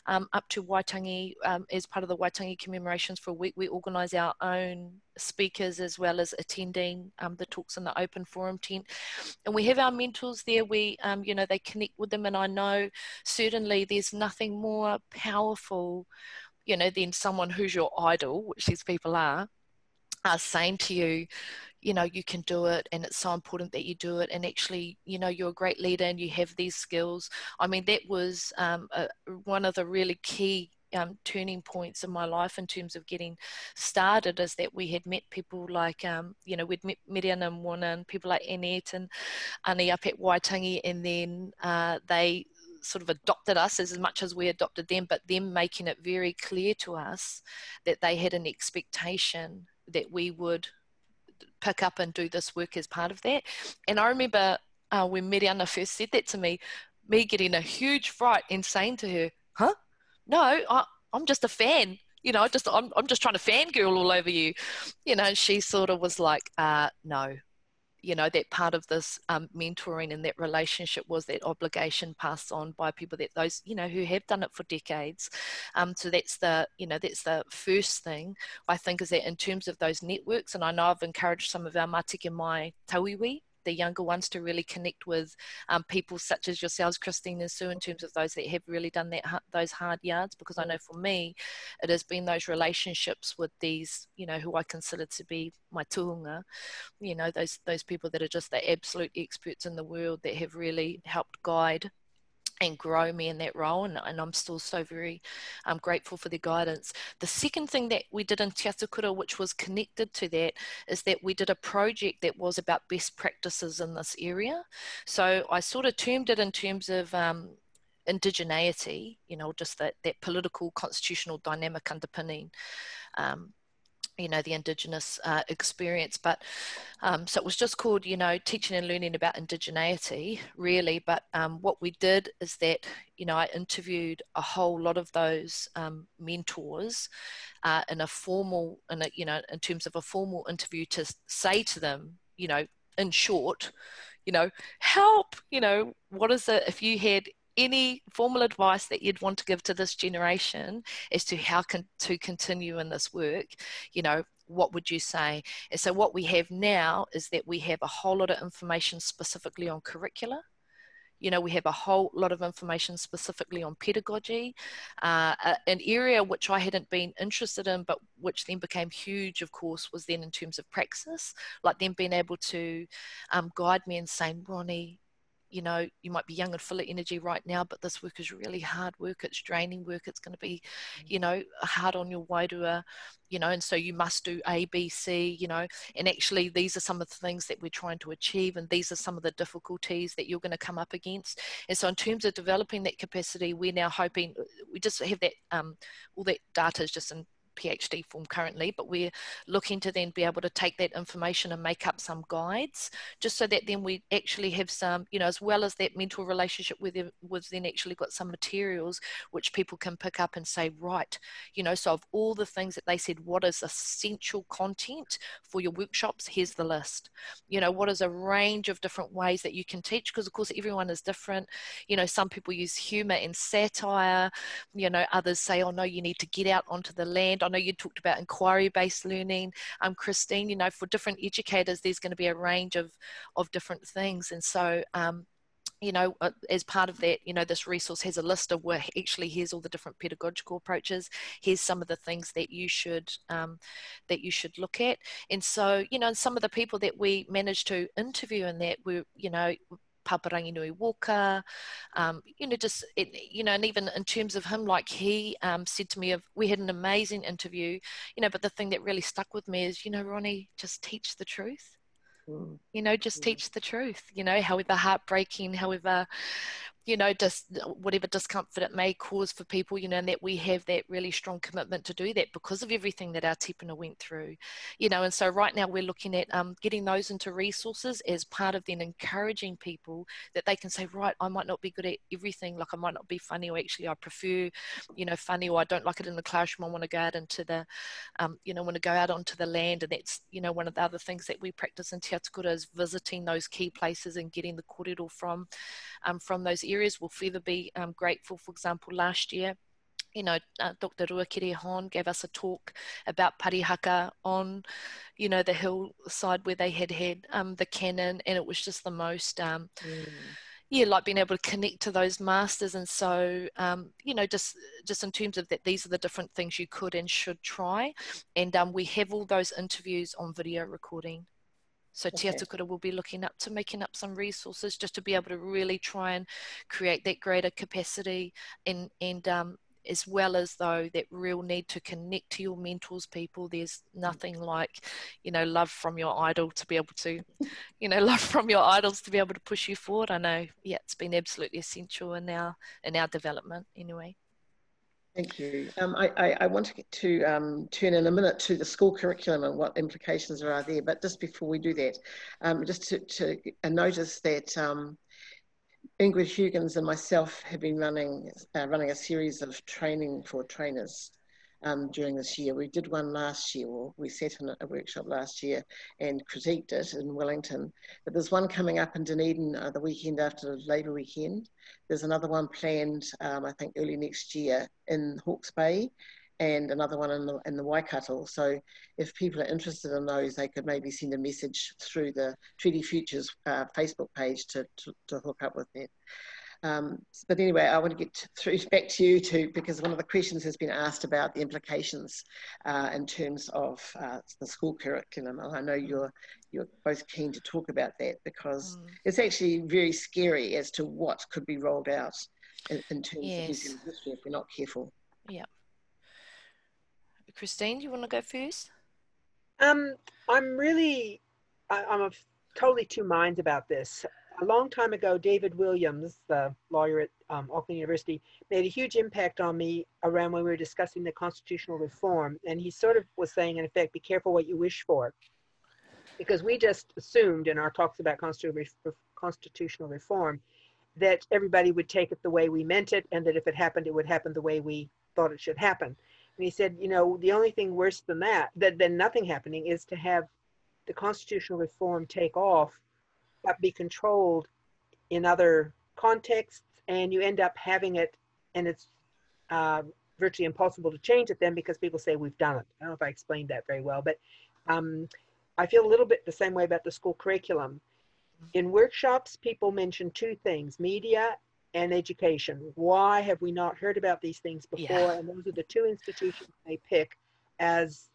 up to Waitangi as part of the Waitangi commemorations for a week. We organise our own speakers as well as attending the talks in the open forum tent. And we have our mentors there. We, you know, they connect with them. And I know certainly there's nothing more powerful, you know, than someone who's your idol, which these people are saying to you, you know, you can do it, and it's so important that you do it, and actually, you know, you're a great leader and you have these skills. I mean, that was one of the really key turning points in my life in terms of getting started, is that we had met people like, you know, we'd met Miriam and Mona and people like Annette and Ani up at Waitangi, and then they sort of adopted us as much as we adopted them, but them making it very clear to us that they had an expectation that we would pick up and do this work as part of that. And I remember when Miriana first said that to me getting a huge fright and saying to her, huh? No, I'm just a fan. You know, I'm just trying to fangirl all over you. You know, and she sort of was like, no. You know, that part of this mentoring and that relationship was that obligation passed on by people, that those, you know, who have done it for decades. So that's the, you know, that's the first thing I think, is that in terms of those networks, and I know I've encouraged some of our Mātika Mai tauiwi, the younger ones, to really connect with people such as yourselves, Christine and Sue, in terms of those that have really done that, those hard yards, because I know for me, it has been those relationships with these, you know, who I consider to be my tuhunga, you know, those people that are just the absolute experts in the world that have really helped guide and grow me in that role, and I'm still so very grateful for their guidance. The second thing that we did in Te Atakura, which was connected to that, is that we did a project that was about best practices in this area. So I sort of termed it in terms of indigeneity, you know, just that political constitutional dynamic underpinning you know, the Indigenous experience. But so it was just called, you know, Teaching and Learning about Indigeneity, really. But what we did is that, you know, I interviewed a whole lot of those mentors in a formal, you know, in terms of a formal interview, to say to them, you know, in short, you know, help, you know, what is it, if you had any formal advice that you'd want to give to this generation as to how to continue in this work, you know, what would you say? And so what we have now is that we have a whole lot of information specifically on curricula. You know, we have a whole lot of information specifically on pedagogy, an area which I hadn't been interested in, but which then became huge, of course, was then in terms of praxis, like them being able to guide me and saying, Ronnie, you know, you might be young and full of energy right now, but this work is really hard work. It's draining work. It's going to be, you know, hard on your wairua, you know, and so you must do A, B, C, you know, and actually these are some of the things that we're trying to achieve, and these are some of the difficulties that you're going to come up against. And so in terms of developing that capacity, we're now hoping, we just have that, all that data is just in PhD form currently, but we're looking to then be able to take that information and make up some guides, just so that then we actually have some, you know, as well as that mentor relationship with them, we've then actually got some materials which people can pick up and say, right, you know, so of all the things that they said, what is essential content for your workshops, here's the list. You know, what is a range of different ways that you can teach, because of course everyone is different. You know, some people use humor and satire, you know, others say, oh no, you need to get out onto the land. I know you talked about inquiry-based learning, Christine, you know, for different educators, there's going to be a range of different things. And so, you know, as part of that, you know, this resource has a list of where actually here's all the different pedagogical approaches. Here's some of the things that you should look at. And so, you know, some of the people that we managed to interview in that were, you know, Paparangi Nui Walker, you know, just, you know, and even in terms of him, like he said to me, we had an amazing interview, you know, but the thing that really stuck with me is, you know, Ronnie, just teach the truth. You know, just teach the truth, you know, however heartbreaking, however, you know, just whatever discomfort it may cause for people, you know, and that we have that really strong commitment to do that because of everything that our tipuna went through, you know. And so right now we're looking at getting those into resources as part of then encouraging people that they can say, right, I might not be good at everything, like I might not be funny, or actually I prefer, you know, funny, or I don't like it in the classroom, I want to go out into the, you know, want to go out onto the land. And that's, you know, one of the other things that we practice in Te Atakura is visiting those key places and getting the kōrero from those areas. We'll further be grateful. For example, last year, you know, Dr. Ruakere Hon gave us a talk about parihaka on, you know, the hillside where they had the cannon, and it was just the most, yeah, like being able to connect to those masters. And so, you know, just in terms of that, these are the different things you could and should try. And we have all those interviews on video recording. So Te Atakura will be looking up to making up some resources just to be able to really try and create that greater capacity, and as well as though that real need to connect to your mentors, people. There's nothing like, you know, love from your idol to be able to, you know, love from your idols to be able to push you forward. I know, yeah, it's been absolutely essential in our development anyway. Thank you. I want to get to turn in a minute to the school curriculum and what implications there are there. But just before we do that, just to notice that Ingrid Huggins and myself have been running a series of training for trainers during this year. We did one last year, or we sat in a workshop last year and critiqued it in Wellington. But there's one coming up in Dunedin the weekend after Labour weekend. There's another one planned, I think, early next year in Hawke's Bay, and another one in the Waikato. So if people are interested in those, they could maybe send a message through the Treaty Futures Facebook page to hook up with that. But anyway, I want to get back to you too, because one of the questions has been asked about the implications in terms of the school curriculum. And I know you're both keen to talk about that, because it's actually very scary as to what could be rolled out in terms of New Zealand history if we're not careful. Yeah. Christine, do you want to go first? I'm of totally two minds about this. A long time ago, David Williams, the lawyer at Auckland University, made a huge impact on me around when we were discussing the constitutional reform. And he sort of was saying, in effect, be careful what you wish for. Because we just assumed in our talks about constitutional reform that everybody would take it the way we meant it, and that if it happened, it would happen the way we thought it should happen. And he said, you know, the only thing worse than that, than nothing happening, is to have the constitutional reform take off, but be controlled in other contexts, and you end up having it, and it's virtually impossible to change it then because people say we've done it. I don't know if I explained that very well, but I feel a little bit the same way about the school curriculum. In workshops, people mention two things: media and education. Why have we not heard about these things before? Yeah. And those are the two institutions they pick as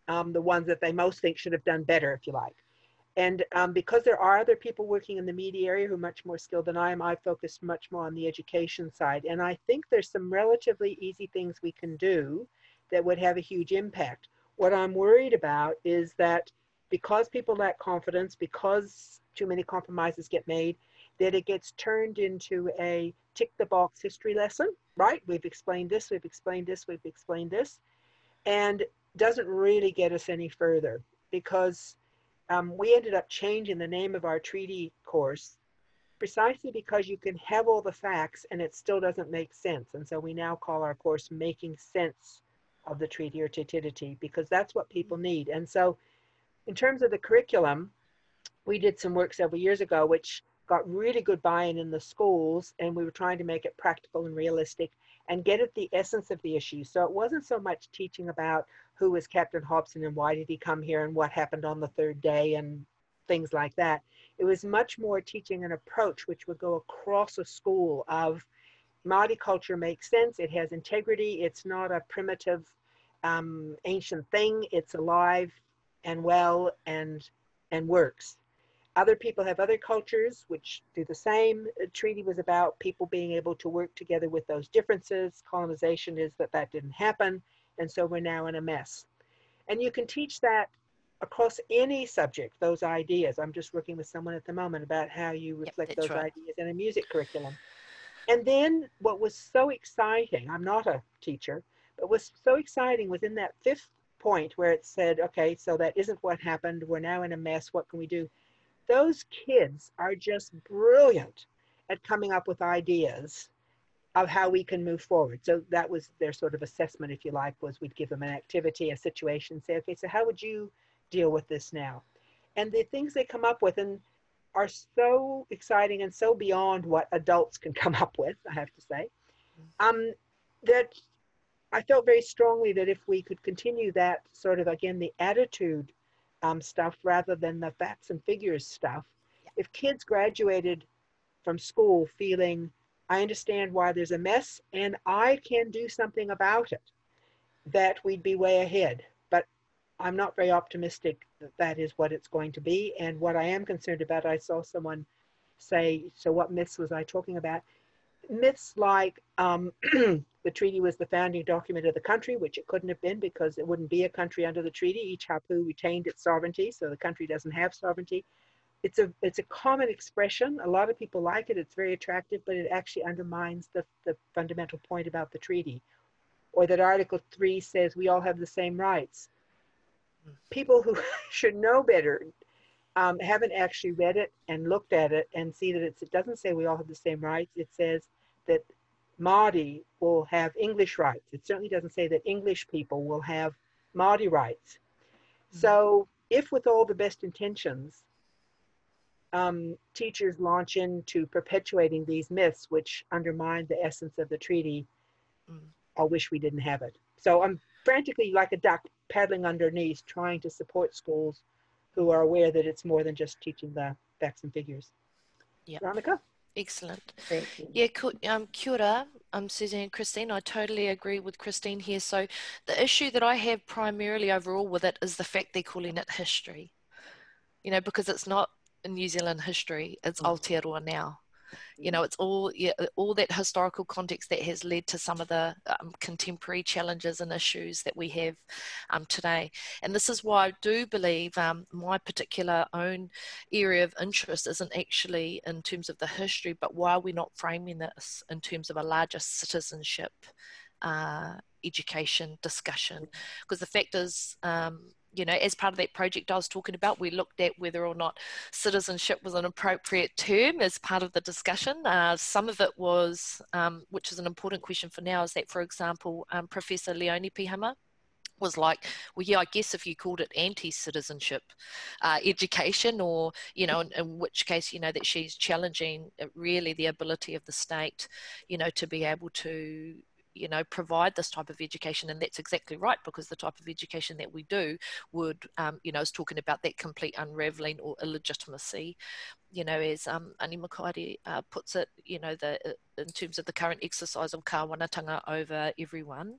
the ones that they most think should have done better, if you like. And because there are other people working in the media area who are much more skilled than I am, I focus much more on the education side. And I think there's some relatively easy things we can do that would have a huge impact. What I'm worried about is that because people lack confidence, because too many compromises get made, that it gets turned into a tick the box history lesson, right? We've explained this, we've explained this, we've explained this, and doesn't really get us any further, because we ended up changing the name of our treaty course precisely because you can have all the facts and it still doesn't make sense. And so we now call our course Making Sense of the Treaty, or Te Tiriti, because that's what people need. And so in terms of the curriculum, we did some work several years ago which got really good buy-in in the schools, and we were trying to make it practical and realistic and get at the essence of the issue. So it wasn't so much teaching about who was Captain Hobson and why did he come here and what happened on the third day and things like that. It was much more teaching an approach which would go across a school of Māori culture makes sense, it has integrity, it's not a primitive ancient thing, it's alive and well and works. Other people have other cultures which do the same. The treaty was about people being able to work together with those differences. Colonization is that didn't happen, and so we're now in a mess. And you can teach that across any subject, those ideas. I'm just working with someone at the moment about how you reflect those ideas in a music curriculum. And then what was so exciting, I'm not a teacher, but was so exciting was in that fifth point where it said, okay, so that isn't what happened, we're now in a mess, what can we do? Those kids are just brilliant at coming up with ideas of how we can move forward. So that was their sort of assessment, if you like, was we'd give them an activity, a situation, say, okay, so how would you deal with this now? And the things they come up with and are so exciting and so beyond what adults can come up with, I have to say, that I felt very strongly that if we could continue that sort of, again, the attitude stuff rather than the facts and figures stuff, if kids graduated from school feeling, I understand why there's a mess and I can do something about it, that we'd be way ahead. But I'm not very optimistic that that is what it's going to be. And what I am concerned about, I saw someone say, so what myths was I talking about? Myths like the treaty was the founding document of the country, which it couldn't have been because it wouldn't be a country under the treaty. Each hapu retained its sovereignty, so the country doesn't have sovereignty. It's a common expression. A lot of people like it. It's very attractive, but it actually undermines the fundamental point about the treaty. Or that Article 3 says we all have the same rights. People who should know better haven't actually read it and looked at it and see that it doesn't say we all have the same rights. It says that Māori will have English rights. It certainly doesn't say that English people will have Māori rights. So if with all the best intentions, teachers launch into perpetuating these myths which undermine the essence of the treaty, I wish we didn't have it. So I'm frantically like a duck paddling underneath trying to support schools who are aware that it's more than just teaching the facts and figures. Yeah. Veronica? Excellent. Thank you. Yeah, kia ora, Suzanne and Christine. I totally agree with Christine here. So the issue that I have primarily overall with it is the fact they're calling it history. You know, because it's not in New Zealand history, it's Aotearoa now. You know, it's all, yeah, all that historical context that has led to some of the contemporary challenges and issues that we have today. And this is why I do believe my particular own area of interest isn't actually in terms of the history, but why are we not framing this in terms of a larger citizenship education discussion? Because the fact is, you know, as part of that project I was talking about, we looked at whether or not citizenship was an appropriate term as part of the discussion. Some of it was, which is an important question for now, is that, for example, Professor Leonie Pihama was like, well, yeah, I guess if you called it anti-citizenship education, or, you know, in which case, you know, that she's challenging really the ability of the state, you know, to be able to, you know, provide this type of education. And that's exactly right, because the type of education that we do would, you know, is talking about that complete unraveling or illegitimacy, you know, as Ani Makaere puts it, you know, in terms of the current exercise of kāwanatanga over everyone,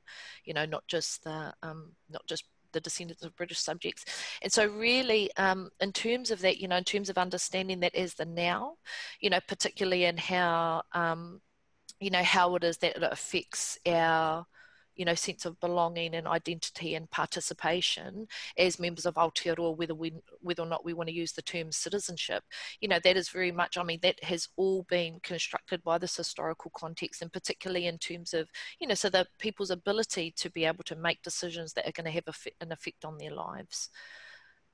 you know, not just the descendants of British subjects. And so really, in terms of that, you know, in terms of understanding that as the now, you know, particularly in how, you know, how it is that it affects our, you know, sense of belonging and identity and participation as members of Aotearoa, whether or not we want to use the term citizenship, you know, that is very much, I mean, that has all been constructed by this historical context, and particularly in terms of, you know, so that people's ability to be able to make decisions that are going to have an effect on their lives.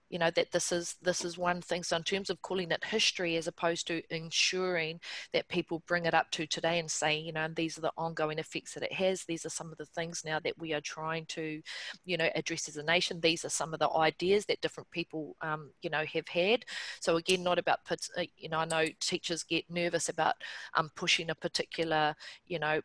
You know, that this is one thing. So in terms of calling it history, as opposed to ensuring that people bring it up to today and say, you know, and these are the ongoing effects that it has. These are some of the things now that we are trying to, you know, address as a nation. These are some of the ideas that different people, you know, have had. So again, not about, you know, I know teachers get nervous about pushing a particular, you know,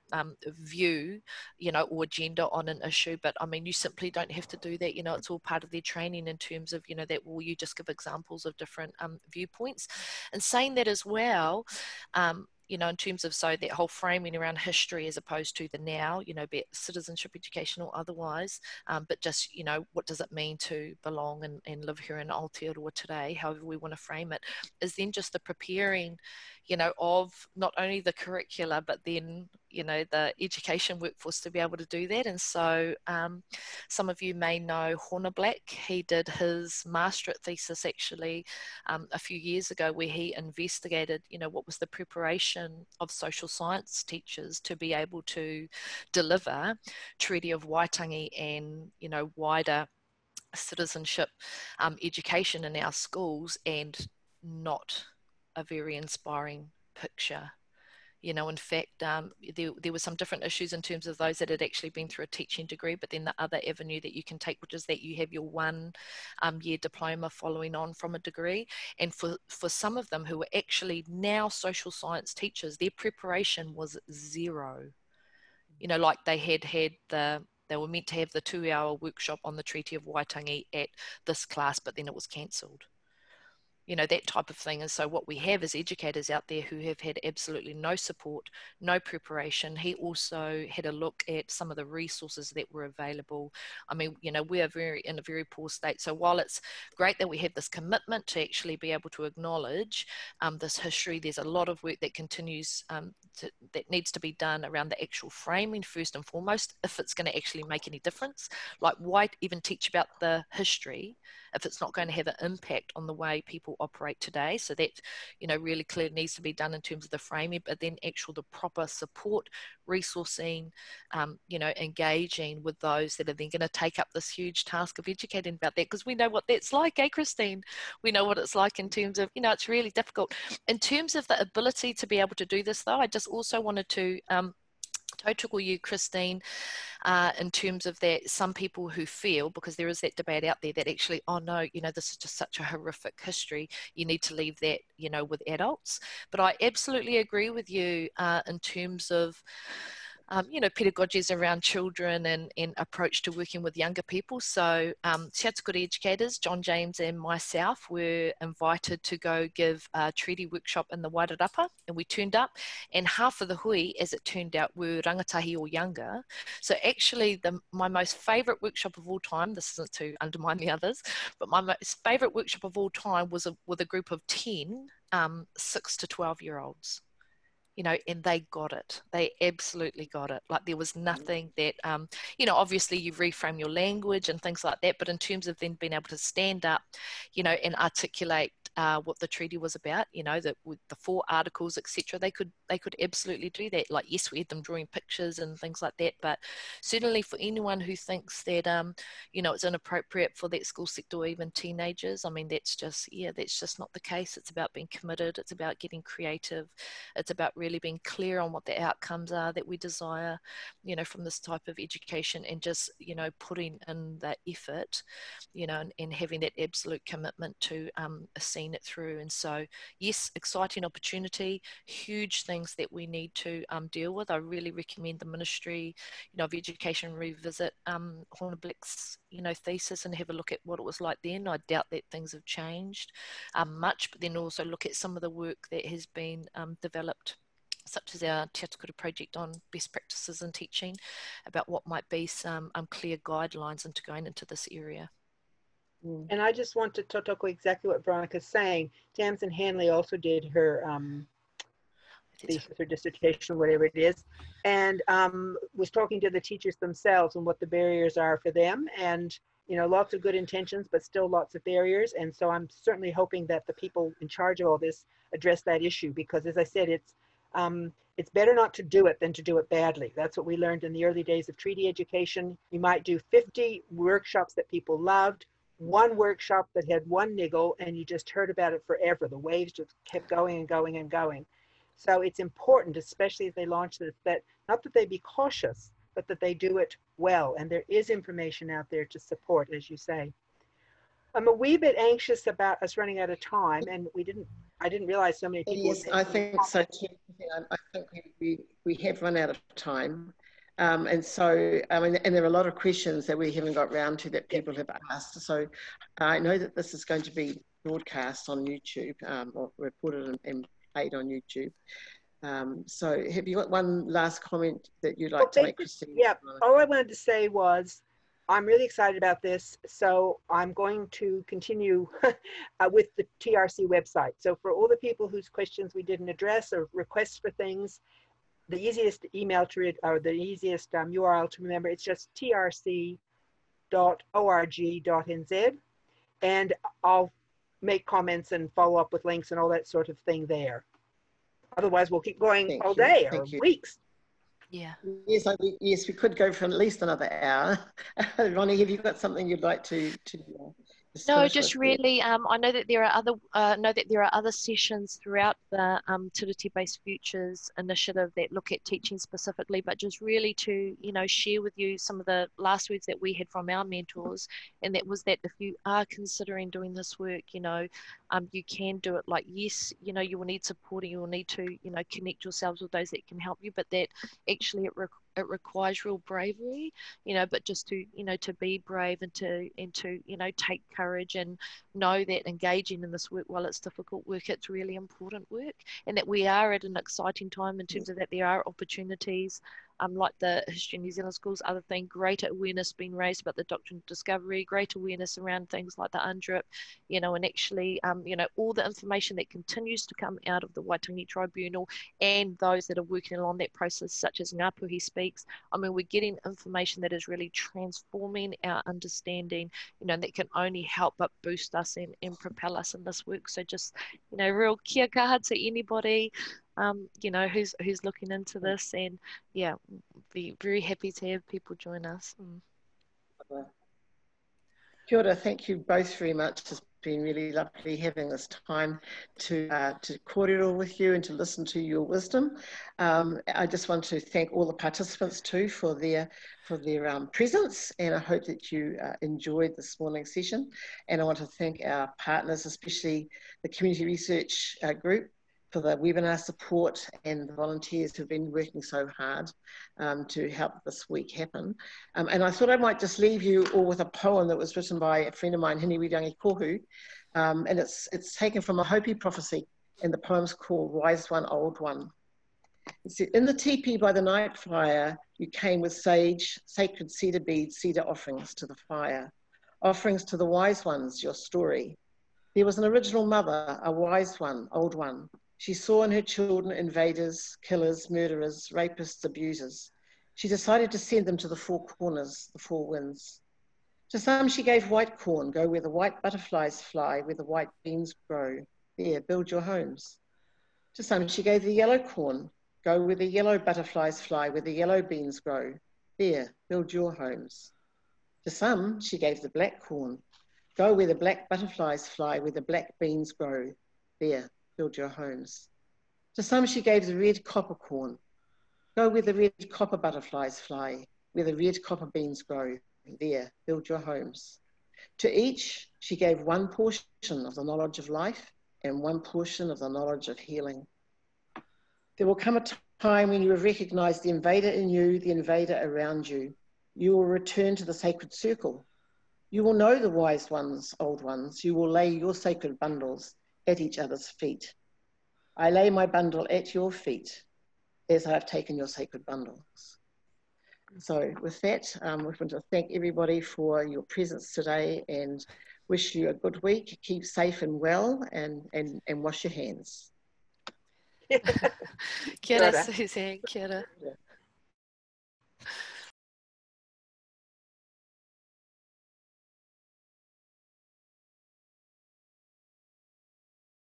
view, you know, or agenda on an issue. But I mean, you simply don't have to do that. You know, it's all part of their training in terms of, you know, that will you just give examples of different viewpoints. And saying that as well, you know, in terms of, so that whole framing around history as opposed to the now, you know, be it citizenship, education or otherwise, but just, you know, what does it mean to belong and live here in Aotearoa today, however we want to frame it, is then just the preparing, you know, of not only the curricula, but then, you know, the education workforce to be able to do that. And so some of you may know Horner Black. He did his masterate thesis actually a few years ago, where he investigated, you know, what was the preparation of social science teachers to be able to deliver Treaty of Waitangi and, you know, wider citizenship education in our schools, and not a very inspiring picture. You know, in fact, there were some different issues in terms of those that had actually been through a teaching degree, but then the other avenue that you can take, which is that you have your 1 year diploma following on from a degree. And for some of them who were actually now social science teachers, their preparation was 0. You know, like they were meant to have the 2-hour workshop on the Treaty of Waitangi at this class, but then it was cancelled. You know, that type of thing. And so what we have is educators out there who have had absolutely no support, no preparation. He also had a look at some of the resources that were available. I mean, you know, we are in a very poor state. So while it's great that we have this commitment to actually be able to acknowledge this history, there's a lot of work that continues that needs to be done around the actual framing first and foremost, if it's going to actually make any difference. Like, why even teach about the history if it's not going to have an impact on the way people operate today? So that, you know, really clearly needs to be done in terms of the framing, but then the proper support, resourcing, you know, engaging with those that are then going to take up this huge task of educating about that, because we know what that's like, Christine? We know what it's like in terms of, you know, it's really difficult. In terms of the ability to be able to do this, though, I just also wanted to tautoko you, Christine, in terms of that some people who feel, because there is that debate out there that actually, oh no, you know, this is just such a horrific history, you need to leave that, you know, with adults. But I absolutely agree with you in terms of you know, pedagogies around children and approach to working with younger people. So Te Tiriti educators, John James and myself, were invited to go give a treaty workshop in the Wairarapa, and we turned up, and half of the hui, as it turned out, were rangatahi or younger. So actually my most favourite workshop of all time, this isn't to undermine the others, but my most favourite workshop of all time was with a group of 10 6 to 12-year-olds. you know, and they got it. They absolutely got it. Like there was nothing that, you know, obviously you reframe your language and things like that, but in terms of then being able to stand up, you know, and articulate what the treaty was about, you know, that with the 4 articles, etc., they could absolutely do that. Like, yes, we had them drawing pictures and things like that, but certainly for anyone who thinks that, you know, it's inappropriate for that school sector or even teenagers, I mean, that's just not the case. It's about being committed. It's about getting creative. It's about really being clear on what the outcomes are that we desire, you know, from this type of education, and just, you know, putting in that effort, you know, and having that absolute commitment to seeing it through. And so, yes, exciting opportunity, huge things that we need to deal with. I really recommend the Ministry, you know, of Education revisit Hornibleck's, you know, thesis and have a look at what it was like then. I doubt that things have changed much, but then also look at some of the work that has been developed, such as our Te Tiriti project on best practices in teaching, about what might be some clear guidelines into going into this area. And I just want to tautoko exactly what Veronica's saying. Tamsin Hanley also did her thesis or dissertation, whatever it is, and was talking to the teachers themselves and what the barriers are for them. And, you know, lots of good intentions, but still lots of barriers. And so I'm certainly hoping that the people in charge of all this address that issue, because as I said, it's better not to do it than to do it badly. That's what we learned in the early days of treaty education. You might do 50 workshops that people loved, 1 workshop that had 1 niggle, and you just heard about it forever. The waves just kept going and going and going. So it's important, especially as they launch this, that not that they be cautious, but that they do it well. And there is information out there to support, as you say. I'm a wee bit anxious about us running out of time, and I didn't realize so many people. Yes, I think so too. I think we have run out of time. And so, I mean, and there are a lot of questions that we haven't got round to that people have asked. So I know that this is going to be broadcast on YouTube, or reported and played on YouTube. So have you got one last comment that you'd like to make, Christine? Yeah, all I wanted to say was, I'm really excited about this. So I'm going to continue with the TRC website. So for all the people whose questions we didn't address or requests for things, the easiest email to read, or the easiest URL to remember, it's just trc.org.nz, and I'll make comments and follow up with links and all that sort of thing there. Otherwise, we'll keep going all day or weeks. Yeah. Yes, yes, we could go for at least another hour. Ronnie, have you got something you'd like to No, just really, I know that there are other sessions throughout the Te Tiriti-based Futures initiative that look at teaching specifically, but just really to, you know, share with you some of the last words that we had from our mentors, and that was that if you are considering doing this work, you know, you can do it. Like, yes, you know, you will need support and you will need to, you know, connect yourselves with those that can help you, but that actually it requires real bravery, you know, but just to, you know, to be brave and to, you know, take courage and know that engaging in this work, while it's difficult work, it's really important work, and that we are at an exciting time in terms of that there are opportunities, like the History of New Zealand Schools, other thing, greater awareness being raised about the doctrine of discovery, greater awareness around things like the UNDRIP, you know, and actually, you know, all the information that continues to come out of the Waitangi Tribunal and those that are working along that process, such as Ngāpuhi Speaks. I mean, we're getting information that is really transforming our understanding, you know, that can only help but boost us and propel us in this work. So just, you know, real kia kaha to anybody, you know, who's looking into this, and yeah, be very happy to have people join us. Kia ora, thank you both very much. It's been really lovely having this time to kōrero with you and to listen to your wisdom. I just want to thank all the participants too for their presence, and I hope that you enjoyed this morning's session. And I want to thank our partners, especially the Community Research Group, for the webinar support, and the volunteers who've been working so hard to help this week happen. And I thought I might just leave you all with a poem that was written by a friend of mine, Hini Wirangi Kohu, and it's taken from a Hopi prophecy, and the poem's called Wise One, Old One. It said, in the teepee by the night fire, you came with sage, sacred cedar beads, cedar offerings to the fire, offerings to the wise ones, your story. There was an original mother, a wise one, old one. She saw in her children invaders, killers, murderers, rapists, abusers. She decided to send them to the four corners, the four winds. To some she gave white corn, go where the white butterflies fly, where the white beans grow. There, build your homes. To some she gave the yellow corn, go where the yellow butterflies fly, where the yellow beans grow. There, build your homes. To some she gave the black corn, go where the black butterflies fly, where the black beans grow. There, build your homes. To some she gave the red copper corn, go where the red copper butterflies fly, where the red copper beans grow. There, build your homes. To each she gave one portion of the knowledge of life and one portion of the knowledge of healing. There will come a time when you have recognized the invader in you, the invader around you. You will return to the sacred circle. You will know the wise ones, old ones. You will lay your sacred bundles at each other's feet. I lay my bundle at your feet as I have taken your sacred bundles. So with that, we want to thank everybody for your presence today and wish you a good week. Keep safe and well and wash your hands. Kia ora, Suzanne. Kia ora.